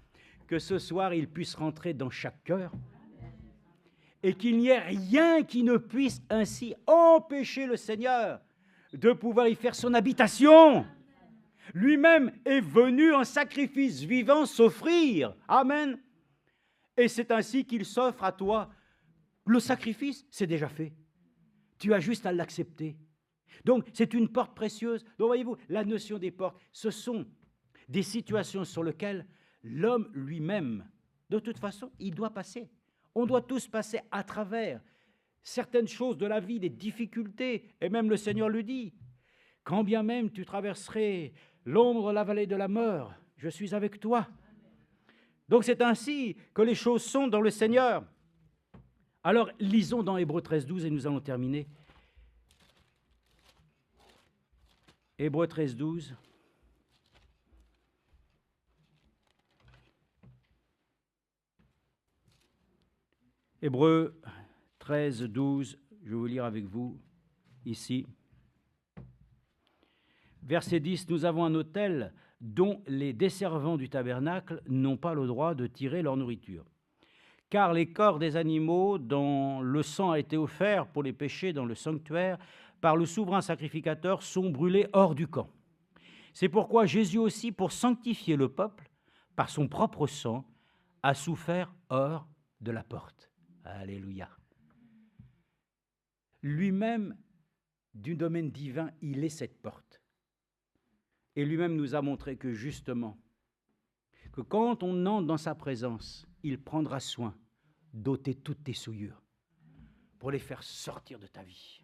que ce soir, il puisse rentrer dans chaque cœur et qu'il n'y ait rien qui ne puisse ainsi empêcher le Seigneur de pouvoir y faire son habitation. Lui-même est venu en sacrifice vivant s'offrir. Amen. Et c'est ainsi qu'il s'offre à toi. Le sacrifice, c'est déjà fait. Tu as juste à l'accepter. Donc, c'est une porte précieuse. Donc, voyez-vous, la notion des portes, ce sont des situations sur lesquelles l'homme lui-même, de toute façon, il doit passer. On doit tous passer à travers certaines choses de la vie, des difficultés. Et même le Seigneur le dit. Quand bien même tu traverserais l'ombre de la vallée de la mort, je suis avec toi. Donc c'est ainsi que les choses sont dans le Seigneur. Alors lisons dans Hébreux 13, 12 et nous allons terminer. Hébreux 13, 12. Hébreux 13, 12, je vais vous lire avec vous ici. Verset 10, nous avons un autel dont les desservants du tabernacle n'ont pas le droit de tirer leur nourriture. Car les corps des animaux dont le sang a été offert pour les péchés dans le sanctuaire par le souverain sacrificateur sont brûlés hors du camp. C'est pourquoi Jésus aussi, pour sanctifier le peuple, par son propre sang, a souffert hors de la porte. Alléluia. Lui-même, du domaine divin, il est cette porte. Et lui-même nous a montré que justement, que quand on entre dans sa présence, il prendra soin d'ôter toutes tes souillures pour les faire sortir de ta vie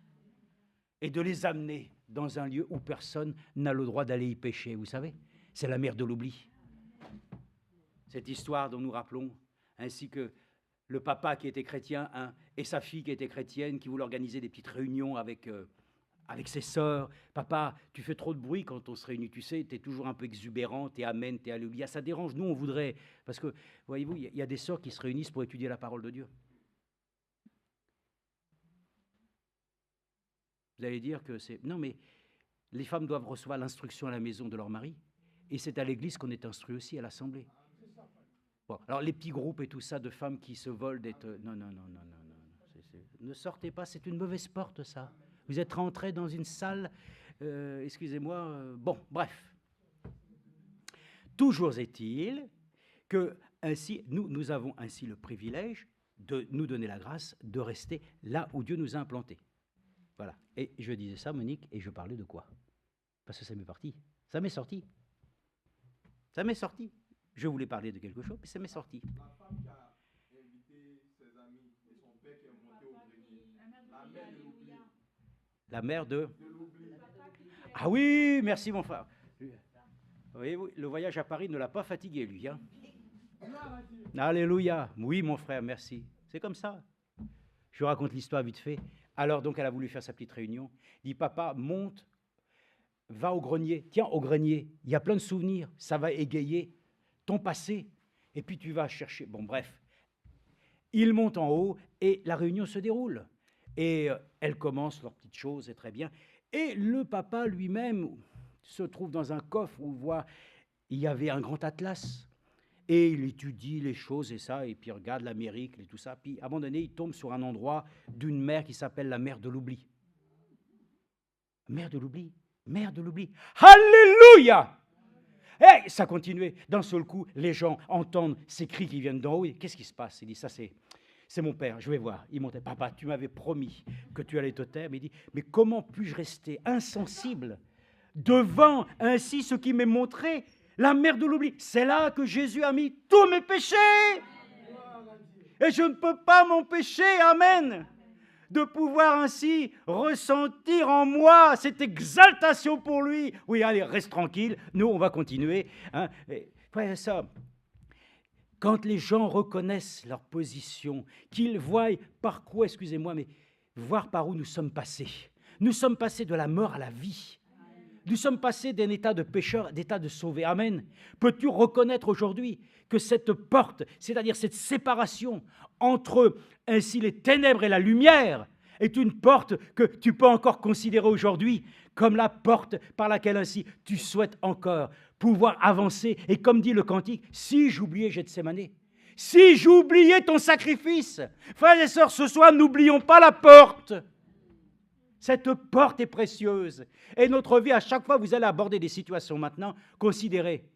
et de les amener dans un lieu où personne n'a le droit d'aller y pécher. Vous savez, c'est la mer de l'oubli. Cette histoire dont nous rappelons, ainsi que le papa qui était chrétien et sa fille qui était chrétienne, qui voulait organiser des petites réunions avec ses sœurs. Papa, tu fais trop de bruit quand on se réunit, tu sais, tu es toujours un peu exubérant, tu es amen, tu es alléluia. Ça dérange, nous on voudrait, parce que, voyez-vous, il y a des sœurs qui se réunissent pour étudier la parole de Dieu. Vous allez dire que c'est... Non, mais les femmes doivent recevoir l'instruction à la maison de leur mari, et c'est à l'église qu'on est instruit aussi, à l'assemblée. Bon, alors les petits groupes et tout ça de femmes qui se volent d'être... Non. Ne sortez pas, c'est une mauvaise porte, ça. Vous êtes rentré dans une salle, excusez-moi, bon, bref. Toujours est-il que ainsi, nous avons ainsi le privilège de nous donner la grâce de rester là où Dieu nous a implantés. Voilà. Et je disais ça, Monique, et je parlais de quoi? Parce que ça m'est parti. Ça m'est sorti. Ça m'est sorti. Je voulais parler de quelque chose, mais ça m'est sorti. La femme qui a invité ses amis et son père qui est monté au grenier. La mère de l'oubli. La mère de l'oubli. Ah oui, merci mon frère. Voyez-vous, le voyage à Paris ne l'a pas fatigué, lui. Hein. Alléluia. Oui, mon frère, merci. C'est comme ça. Je vous raconte l'histoire vite fait. Alors, donc, elle a voulu faire sa petite réunion. Dit, papa, monte va au grenier. Tiens, au grenier, il y a plein de souvenirs. Ça va égayer ton passé. Et puis tu vas chercher. Bon, bref. Ils montent en haut et la réunion se déroule. Et elles commencent leurs petites choses, c'est très bien. Et le papa lui-même se trouve dans un coffre où il y avait un grand atlas. Et il étudie les choses et ça, et puis il regarde l'Amérique et tout ça. Puis à un moment donné, il tombe sur un endroit d'une mer qui s'appelle la mer de l'oubli. Mer de l'oubli, mer de l'oubli. Alléluia! Et ça continuait. D'un seul coup, les gens entendent ces cris qui viennent d'en haut. Qu'est-ce qui se passe? Il dit, ça c'est mon père, je vais voir. Il montait, papa, tu m'avais promis que tu allais te taire. Mais il dit, mais comment puis-je rester insensible devant ainsi ce qui m'est montré? La mer de l'oubli, c'est là que Jésus a mis tous mes péchés. Et je ne peux pas m'empêcher, amen, de pouvoir ainsi ressentir en moi cette exaltation pour lui. Oui, allez, reste tranquille, nous, on va continuer. Hein. Frère, ça, quand les gens reconnaissent leur position, qu'ils voient par quoi, excusez-moi, mais voir par où nous sommes passés. Nous sommes passés de la mort à la vie. Nous sommes passés d'un état de pécheur, d'état de sauvé. Amen. Peux-tu reconnaître aujourd'hui que cette porte, c'est-à-dire cette séparation entre ainsi les ténèbres et la lumière, est une porte que tu peux encore considérer aujourd'hui comme la porte par laquelle ainsi tu souhaites encore pouvoir avancer. Et comme dit le cantique, si j'oubliais Gethsémane, si j'oubliais ton sacrifice, frères et sœurs, ce soir, n'oublions pas la porte. Cette porte est précieuse. Et notre vie, à chaque fois que vous allez aborder des situations maintenant, considérez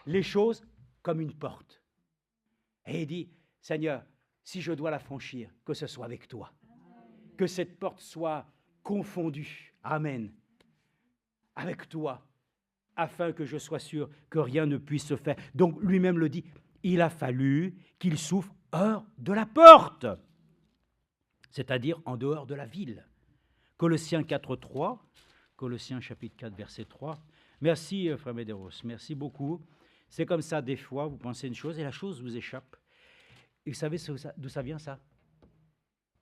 les choses comme une porte. Et il dit, Seigneur, si je dois la franchir, que ce soit avec toi. Que cette porte soit confondue, amen, avec toi, afin que je sois sûr que rien ne puisse se faire. Donc lui-même le dit, il a fallu qu'il souffre hors de la porte, c'est-à-dire en dehors de la ville. Colossiens 4.3, Colossiens chapitre 4, verset 3. Merci, frère Medeiros, merci beaucoup. C'est comme ça, des fois, vous pensez une chose et la chose vous échappe. Et vous savez d'où ça vient, ça?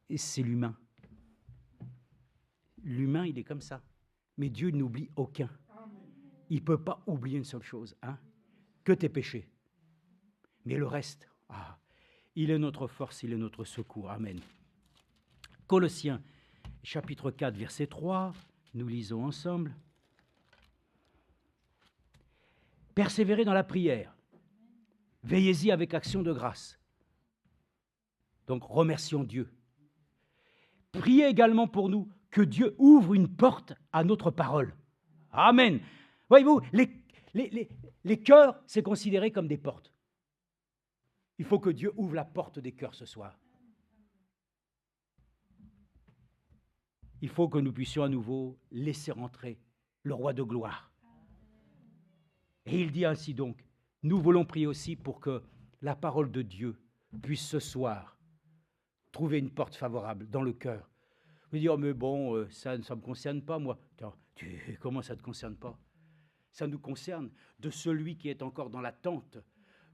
Et c'est l'humain. L'humain, il est comme ça. Mais Dieu n'oublie aucun. Il ne peut pas oublier une seule chose, hein, que tes péchés. Mais le reste, il est notre force, il est notre secours. Amen. Colossiens chapitre 4, verset 3, nous lisons ensemble. Persévérez dans la prière. Veillez-y avec action de grâce. Donc, remercions Dieu. Priez également pour nous que Dieu ouvre une porte à notre parole. Amen. Voyez-vous, les cœurs, c'est considéré comme des portes. Il faut que Dieu ouvre la porte des cœurs ce soir. Il faut que nous puissions à nouveau laisser rentrer le roi de gloire. Et il dit ainsi donc, nous voulons prier aussi pour que la parole de Dieu puisse ce soir trouver une porte favorable dans le cœur. Vous dire, mais bon, ça ne me concerne pas, moi. Comment ça ne te concerne pas? Ça nous concerne de celui qui est encore dans l'attente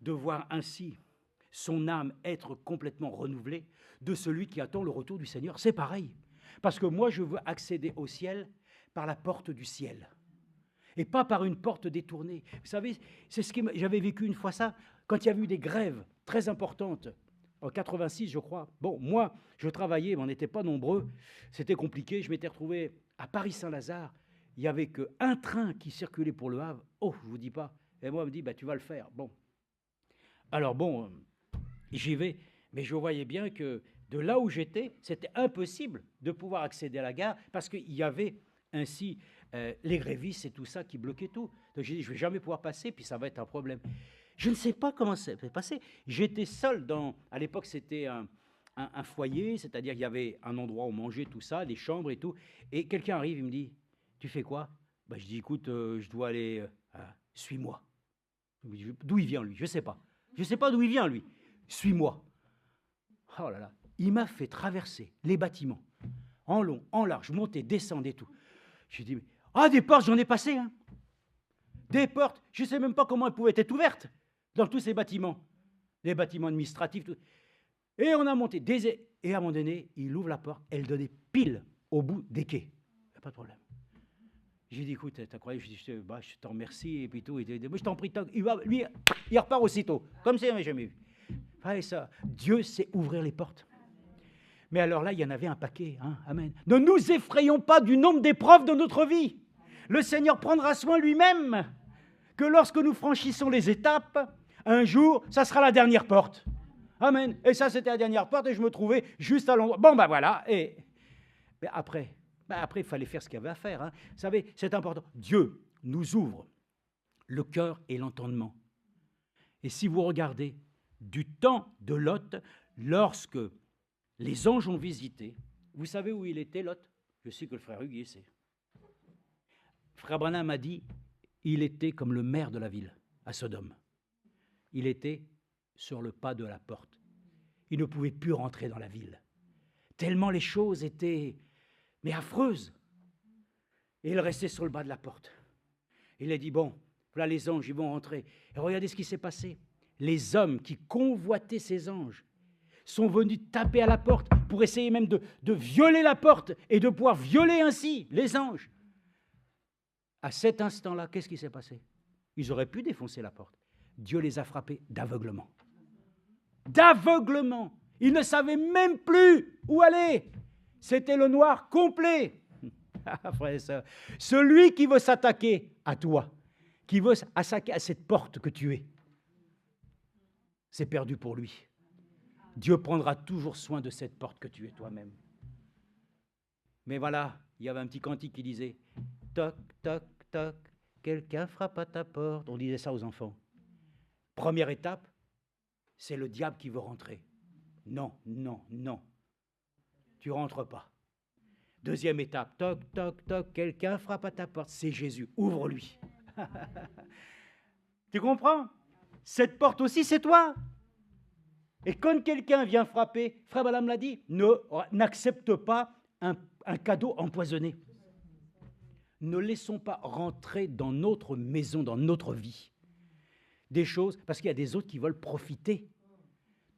de voir ainsi son âme être complètement renouvelée, de celui qui attend le retour du Seigneur. C'est pareil. Parce que moi, je veux accéder au ciel par la porte du ciel. Et pas par une porte détournée. Vous savez, c'est ce que j'avais vécu une fois ça, quand il y avait eu des grèves très importantes, en 86, je crois. Bon, moi, je travaillais, mais on n'était pas nombreux. C'était compliqué. Je m'étais retrouvé à Paris-Saint-Lazare. Il n'y avait qu'un train qui circulait pour Le Havre. Oh, je ne vous dis pas. Et moi, on me dit, tu vas le faire. Bon. Alors bon, j'y vais. Mais je voyais bien que de là où j'étais, c'était impossible de pouvoir accéder à la gare parce qu'il y avait ainsi les grévistes et tout ça qui bloquaient tout. Donc j'ai dit, je ne vais jamais pouvoir passer, puis ça va être un problème. Je ne sais pas comment ça s'est passé. J'étais seul à l'époque, c'était un foyer, c'est-à-dire qu'il y avait un endroit où manger, tout ça, des chambres et tout. Et quelqu'un arrive, il me dit, tu fais quoi? Je dis, écoute, je dois aller, suis-moi. D'où il vient, lui? Je ne sais pas. Je ne sais pas d'où il vient, lui. Suis-moi. Oh là là. Il m'a fait traverser les bâtiments, en long, en large, monter, descendre et tout. J'ai dit, des portes, j'en ai passé, hein. Des portes, je ne sais même pas comment elles pouvaient être ouvertes dans tous ces bâtiments. Les bâtiments administratifs, tout. Et on a monté, et à un moment donné, il ouvre la porte, elle donnait pile au bout des quais. Pas de problème. J'ai dit, écoute, t'as croyé, je t'en remercie, et puis tout. Je t'en prie, lui, il repart aussitôt, comme si on n'avait jamais vu. Ah, et ça, Dieu sait ouvrir les portes. Mais alors là, il y en avait un paquet. Hein, amen. Ne nous effrayons pas du nombre d'épreuves de notre vie. Le Seigneur prendra soin lui-même que lorsque nous franchissons les étapes, un jour, ça sera la dernière porte. Amen. Et ça, c'était la dernière porte et je me trouvais juste à l'endroit. Bon, ben voilà. Et mais après, il fallait faire ce qu'il y avait à faire. Hein. Vous savez, c'est important. Dieu nous ouvre le cœur et l'entendement. Et si vous regardez du temps de Lot, lorsque les anges ont visité, vous savez où il était, Lot? Je sais que le frère Hugues y sait. Frère Branham m'a dit, il était comme le maire de la ville, à Sodome. Il était sur le pas de la porte. Il ne pouvait plus rentrer dans la ville. Tellement les choses étaient, mais affreuses. Et il restait sur le bas de la porte. Il a dit, bon, voilà les anges, ils vont rentrer. Et regardez ce qui s'est passé. Les hommes qui convoitaient ces anges sont venus taper à la porte pour essayer même de violer la porte et de pouvoir violer ainsi les anges. À cet instant-là, qu'est-ce qui s'est passé? Ils auraient pu défoncer la porte. Dieu les a frappés d'aveuglement. D'aveuglement. Ils ne savaient même plus où aller. C'était le noir complet. Ah, frère et sœur, celui qui veut s'attaquer à toi, qui veut s'attaquer à cette porte que tu es, c'est perdu pour lui. Dieu prendra toujours soin de cette porte que tu es toi-même. Mais voilà, il y avait un petit cantique qui disait « Toc, toc, toc, quelqu'un frappe à ta porte ». On disait ça aux enfants. Première étape, c'est le diable qui veut rentrer. Non, non, non. Tu ne rentres pas. Deuxième étape, toc, toc, toc, quelqu'un frappe à ta porte. C'est Jésus, ouvre-lui. Tu comprends? Cette porte aussi, c'est toi. Et quand quelqu'un vient frapper, frère Balaam l'a dit, n'accepte pas un cadeau empoisonné. Ne laissons pas rentrer dans notre maison, dans notre vie, des choses, parce qu'il y a des autres qui veulent profiter.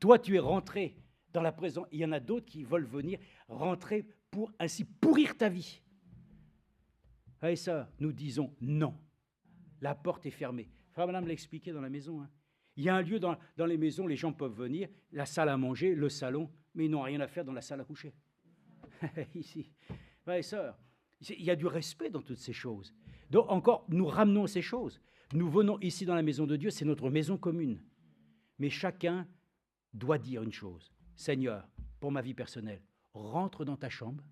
Toi, tu es rentré dans la présence, il y en a d'autres qui veulent venir rentrer pour ainsi pourrir ta vie. Et ça, nous disons non. La porte est fermée. Frère Balaam l'a expliqué dans la maison. Hein. Il y a un lieu dans les maisons, les gens peuvent venir, la salle à manger, le salon, mais ils n'ont rien à faire dans la salle à coucher. Ici, frères et sœurs, il y a du respect dans toutes ces choses. Donc encore, nous ramenons ces choses. Nous venons ici dans la maison de Dieu, c'est notre maison commune. Mais chacun doit dire une chose. Seigneur, pour ma vie personnelle, rentre dans ta chambre,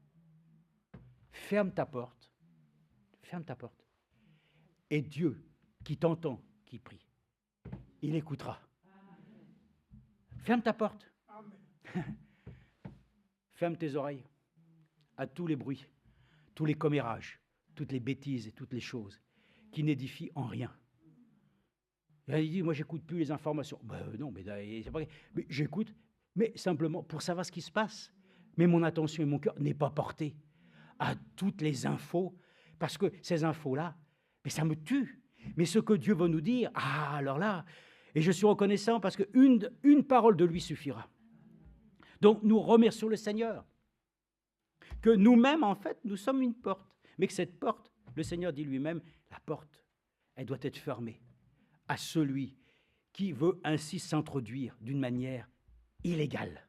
ferme ta porte, et Dieu qui t'entend, qui prie, il écoutera. Ferme ta porte. Ferme tes oreilles à tous les bruits, tous les commérages, toutes les bêtises et toutes les choses qui n'édifient en rien. Il dit, moi, j'écoute plus les informations. Non, mais j'écoute, mais simplement pour savoir ce qui se passe. Mais mon attention et mon cœur n'est pas porté à toutes les infos, parce que ces infos-là, mais ça me tue. Mais ce que Dieu veut nous dire, alors là, et je suis reconnaissant parce qu'une parole de lui suffira. Donc, nous remercions le Seigneur que nous-mêmes, en fait, nous sommes une porte. Mais que cette porte, le Seigneur dit lui-même, la porte, elle doit être fermée à celui qui veut ainsi s'introduire d'une manière illégale.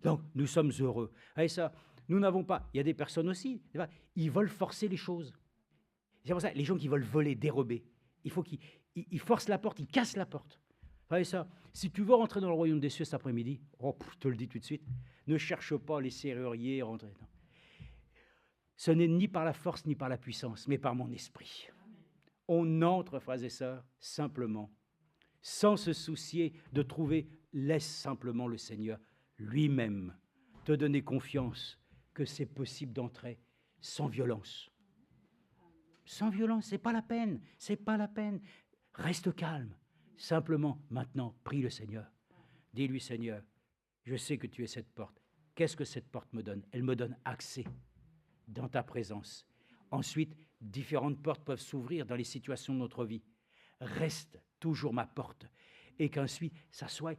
Donc, nous sommes heureux. Et ça, nous n'avons pas, il y a des personnes aussi, ils veulent forcer les choses. C'est pour ça, les gens qui veulent voler, dérober, il faut qu'ils forcent la porte, ils cassent la porte. Et ça, si tu veux rentrer dans le royaume des cieux cet après-midi, je te le dis tout de suite, ne cherche pas les serruriers, rentrer. Non. Ce n'est ni par la force ni par la puissance, mais par mon esprit. On entre, frères et sœurs, simplement, sans se soucier de trouver, laisse simplement le Seigneur lui-même te donner confiance que c'est possible d'entrer sans violence. Sans violence, c'est pas la peine, c'est pas la peine. Reste calme. Simplement, maintenant, prie le Seigneur. Dis-lui, Seigneur, je sais que tu es cette porte. Qu'est-ce que cette porte me donne? Elle me donne accès dans ta présence. Ensuite, différentes portes peuvent s'ouvrir dans les situations de notre vie. Reste toujours ma porte. Et qu'ensuite, ça soit,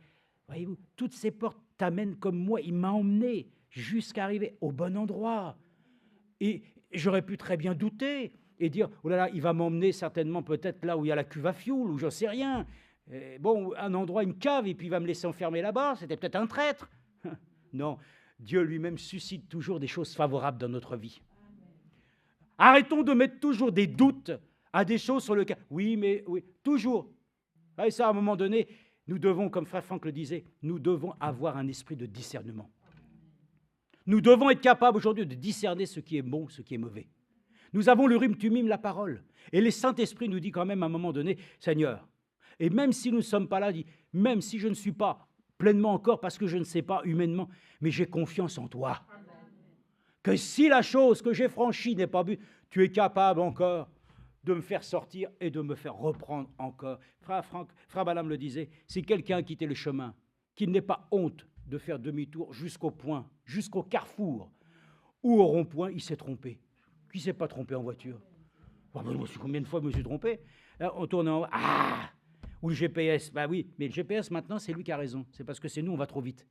voyez-vous, toutes ces portes t'amènent comme moi. Il m'a emmené jusqu'à arriver au bon endroit. Et j'aurais pu très bien douter. et dire, oh là là, il va m'emmener certainement peut-être là où il y a la cuve à fioul, ou j'en sais rien. Bon, un endroit, une cave, et puis il va me laisser enfermer là-bas, c'était peut-être un traître. Non, Dieu lui-même suscite toujours des choses favorables dans notre vie. Arrêtons de mettre toujours des doutes à des choses sur lesquelles... Oui, mais oui, toujours. Et ça, à un moment donné, nous devons, comme Frère Franck le disait, nous devons avoir un esprit de discernement. Nous devons être capables aujourd'hui de discerner ce qui est bon, ce qui est mauvais. Nous avons l'Urim Tumim, la parole. Et le Saint-Esprit nous dit quand même à un moment donné, Seigneur, et même si nous ne sommes pas là, dit, même si je ne suis pas pleinement encore parce que je ne sais pas humainement, mais j'ai confiance en toi. Que si la chose que j'ai franchie n'est pas vue, tu es capable encore de me faire sortir et de me faire reprendre encore. Frère Balaam le disait, si quelqu'un a quitté le chemin, qu'il n'ait pas honte de faire demi-tour jusqu'au point, jusqu'au carrefour, ou au rond-point, il s'est trompé. Qui ne s'est pas trompé en voiture? Combien de fois je me suis trompé? On tourne en haut, ou le GPS, bah oui, mais le GPS maintenant, c'est lui qui a raison. C'est parce que c'est nous, on va trop vite.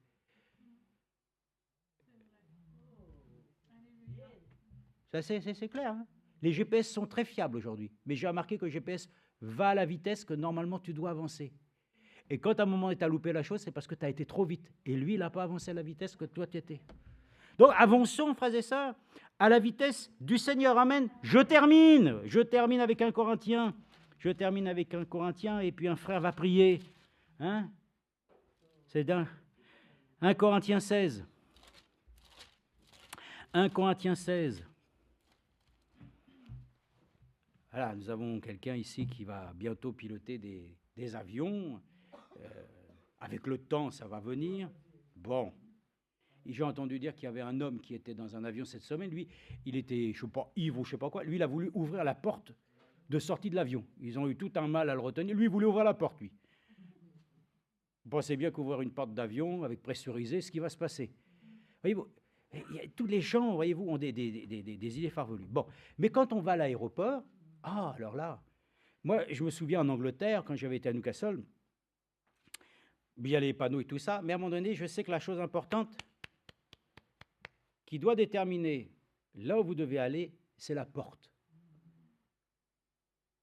Ça, c'est clair. Hein, les GPS sont très fiables aujourd'hui. Mais j'ai remarqué que le GPS va à la vitesse que normalement tu dois avancer. Et quand à un moment tu as loupé la chose, c'est parce que tu as été trop vite. Et lui, il n'a pas avancé à la vitesse que toi tu étais. Donc avançons, frères et sœurs, à la vitesse du Seigneur. Amen. Je termine avec un Corinthien. Et puis un frère va prier. Hein? C'est d'un 1 Corinthiens 16. 1 Corinthiens 16. Voilà, nous avons quelqu'un ici qui va bientôt piloter des avions. Avec le temps, ça va venir. Bon. Et j'ai entendu dire qu'il y avait un homme qui était dans un avion cette semaine. Lui, il était, je ne sais pas, ivre ou je ne sais pas quoi. Lui, il a voulu ouvrir la porte de sortie de l'avion. Ils ont eu tout un mal à le retenir. Lui, il voulait ouvrir la porte, lui. Vous pensez bien qu'ouvrir une porte d'avion avec pressurisé, ce qui va se passer. Voyez-vous, tous les gens, voyez-vous, ont des idées farfelues. Bon, mais quand on va à l'aéroport, alors là, moi, je me souviens en Angleterre, quand j'avais été à Newcastle, il y a les panneaux et tout ça, mais à un moment donné, je sais que la chose importante qui doit déterminer là où vous devez aller, c'est la porte.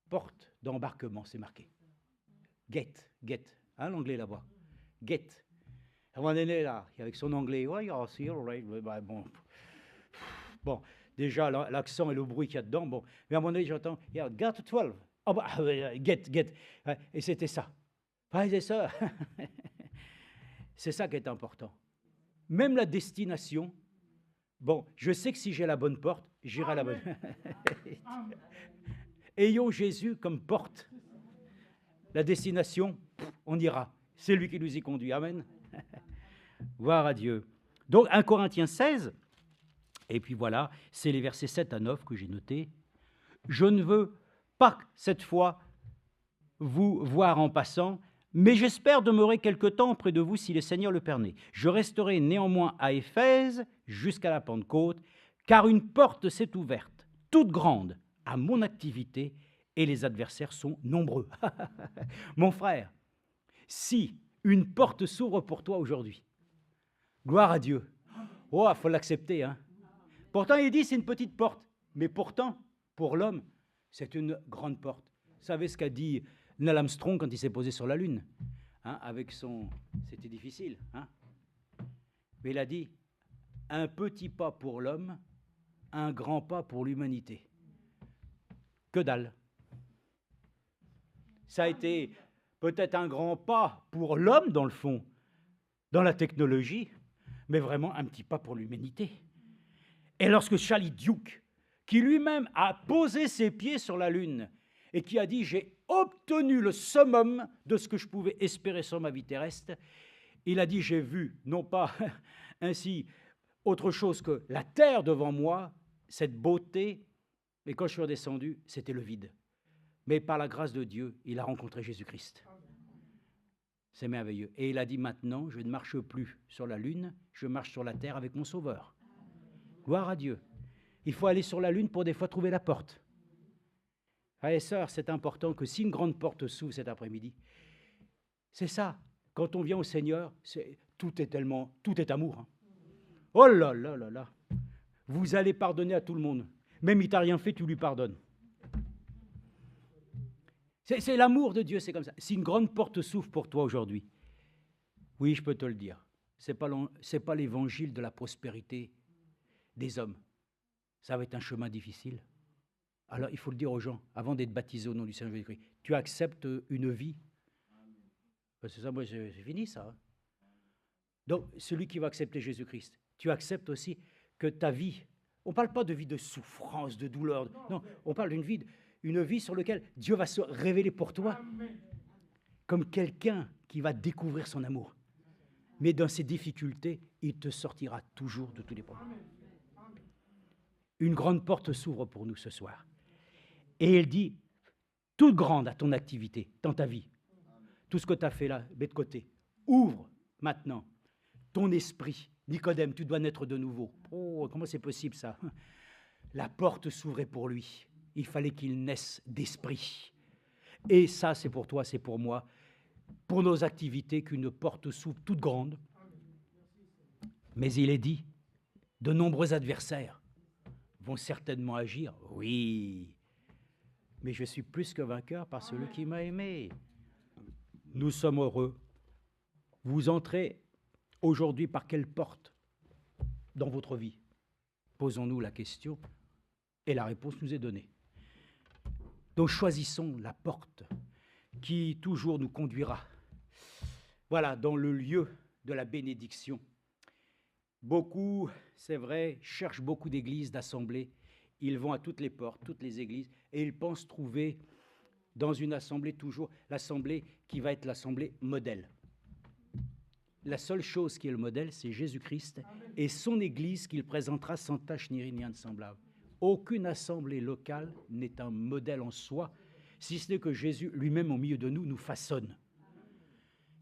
Porte d'embarquement, c'est marqué. Gate, hein, l'anglais là-bas. Gate. À un moment donné, là, avec son anglais, bon, déjà, l'accent et le bruit qu'il y a dedans, bon, mais à un moment donné, j'entends, gate 12. Get. Et c'était ça. C'est ça. C'est ça qui est important. Même la destination, bon, je sais que si j'ai la bonne porte, j'irai à la bonne. Ayons Jésus comme porte. La destination, on ira. C'est lui qui nous y conduit. Amen. Gloire à Dieu. Donc, 1 Corinthiens 16, et puis voilà, c'est les versets 7 à 9 que j'ai notés. Je ne veux pas cette fois vous voir en passant, mais j'espère demeurer quelque temps près de vous si le Seigneur le permet. Je resterai néanmoins à Éphèse jusqu'à la Pentecôte, car une porte s'est ouverte, toute grande, à mon activité, et les adversaires sont nombreux. Mon frère, si une porte s'ouvre pour toi aujourd'hui, gloire à Dieu. Oh, il faut l'accepter. Hein. Pourtant, il dit c'est une petite porte, mais pourtant, pour l'homme, c'est une grande porte. Vous savez ce qu'a dit Neil Armstrong quand il s'est posé sur la Lune, hein, avec son... C'était difficile. Hein, mais il a dit, un petit pas pour l'homme, un grand pas pour l'humanité. Que dalle. Ça a été peut-être un grand pas pour l'homme, dans le fond, dans la technologie, mais vraiment un petit pas pour l'humanité. Et lorsque Charlie Duke, qui lui-même a posé ses pieds sur la Lune, et qui a dit « j'ai obtenu le summum de ce que je pouvais espérer sur ma vie terrestre », il a dit « j'ai vu, non pas ainsi autre chose que la terre devant moi, cette beauté, mais quand je suis redescendu, c'était le vide. Mais par la grâce de Dieu, il a rencontré Jésus-Christ. » C'est merveilleux. Et il a dit « maintenant, je ne marche plus sur la Lune, je marche sur la terre avec mon Sauveur. » Gloire à Dieu. Il faut aller sur la Lune pour des fois trouver la porte. Frères et sœurs, c'est important que si une grande porte s'ouvre cet après-midi, c'est ça. Quand on vient au Seigneur, tout est amour. Hein. Oh là là là là. Vous allez pardonner à tout le monde. Même il t'a rien fait, tu lui pardonnes. C'est l'amour de Dieu, c'est comme ça. Si une grande porte s'ouvre pour toi aujourd'hui, oui, je peux te le dire, ce n'est pas l'évangile de la prospérité des hommes. Ça va être un chemin difficile. Alors, il faut le dire aux gens, avant d'être baptisé au nom du Seigneur Jésus-Christ, tu acceptes une vie. C'est ça, moi, c'est fini, ça. Hein. Donc, celui qui va accepter Jésus-Christ, tu acceptes aussi que ta vie, on ne parle pas de vie de souffrance, de douleur, non, on parle d'une vie, une vie sur laquelle Dieu va se révéler pour toi comme quelqu'un qui va découvrir son amour. Mais dans ces difficultés, il te sortira toujours de tous les problèmes. Une grande porte s'ouvre pour nous ce soir. Et il dit, toute grande à ton activité, dans ta vie, tout ce que tu as fait là, mets de côté. Ouvre maintenant ton esprit. Nicodème, tu dois naître de nouveau. Oh, comment c'est possible ça? La porte s'ouvrait pour lui. Il fallait qu'il naisse d'esprit. Et ça, c'est pour toi, c'est pour moi. Pour nos activités, qu'une porte s'ouvre toute grande. Mais il est dit, de nombreux adversaires vont certainement agir. Oui, mais je suis plus que vainqueur par celui qui m'a aimé. Nous sommes heureux. Vous entrez aujourd'hui par quelle porte dans votre vie? Posons-nous la question et la réponse nous est donnée. Donc choisissons la porte qui toujours nous conduira. Voilà, dans le lieu de la bénédiction. Beaucoup, c'est vrai, cherchent beaucoup d'églises, d'assemblées. Ils vont à toutes les portes, toutes les églises, et ils pensent trouver dans une assemblée toujours l'assemblée qui va être l'assemblée modèle. La seule chose qui est le modèle, c'est Jésus-Christ et son Église qu'il présentera sans tache ni rien de semblable. Aucune assemblée locale n'est un modèle en soi, si ce n'est que Jésus lui-même au milieu de nous nous façonne.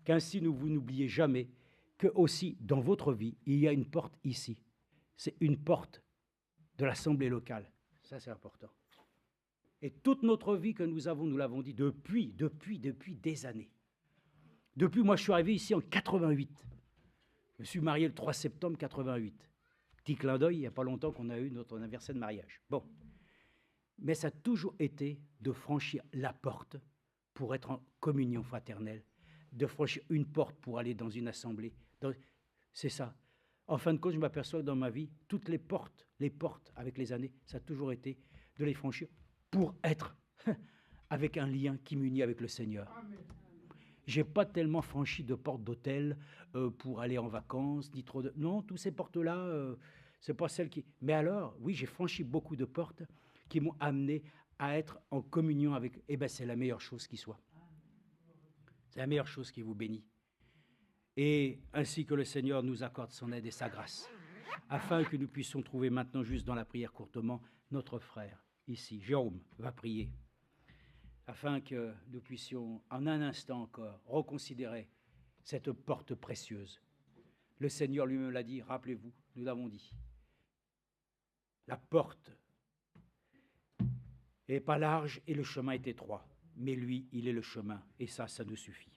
Qu'ainsi vous n'oubliez jamais que aussi dans votre vie, il y a une porte ici. C'est une porte de l'assemblée locale. Ça, c'est important. Et toute notre vie que nous avons, nous l'avons dit, depuis des années. Depuis, moi, je suis arrivé ici en 88. Je me suis marié le 3 septembre 88. Petit clin d'œil, il n'y a pas longtemps qu'on a eu notre anniversaire de mariage. Bon. Mais ça a toujours été de franchir la porte pour être en communion fraternelle, de franchir une porte pour aller dans une assemblée. C'est ça. En fin de compte, je m'aperçois que dans ma vie, toutes les portes avec les années, ça a toujours été de les franchir pour être avec un lien qui m'unit avec le Seigneur. Je n'ai pas tellement franchi de portes d'hôtel pour aller en vacances, ni trop de... Non, toutes ces portes-là, c'est pas celles qui... Mais alors, oui, j'ai franchi beaucoup de portes qui m'ont amené à être en communion avec... Eh bien, c'est la meilleure chose qui soit. C'est la meilleure chose qui vous bénit. Et ainsi que le Seigneur nous accorde son aide et sa grâce, afin que nous puissions trouver maintenant, juste dans la prière courtement, notre frère, ici, Jérôme, va prier, afin que nous puissions, en un instant encore, reconsidérer cette porte précieuse. Le Seigneur lui-même l'a dit, rappelez-vous, nous l'avons dit. La porte n'est pas large et le chemin est étroit, mais lui, il est le chemin, et ça nous suffit.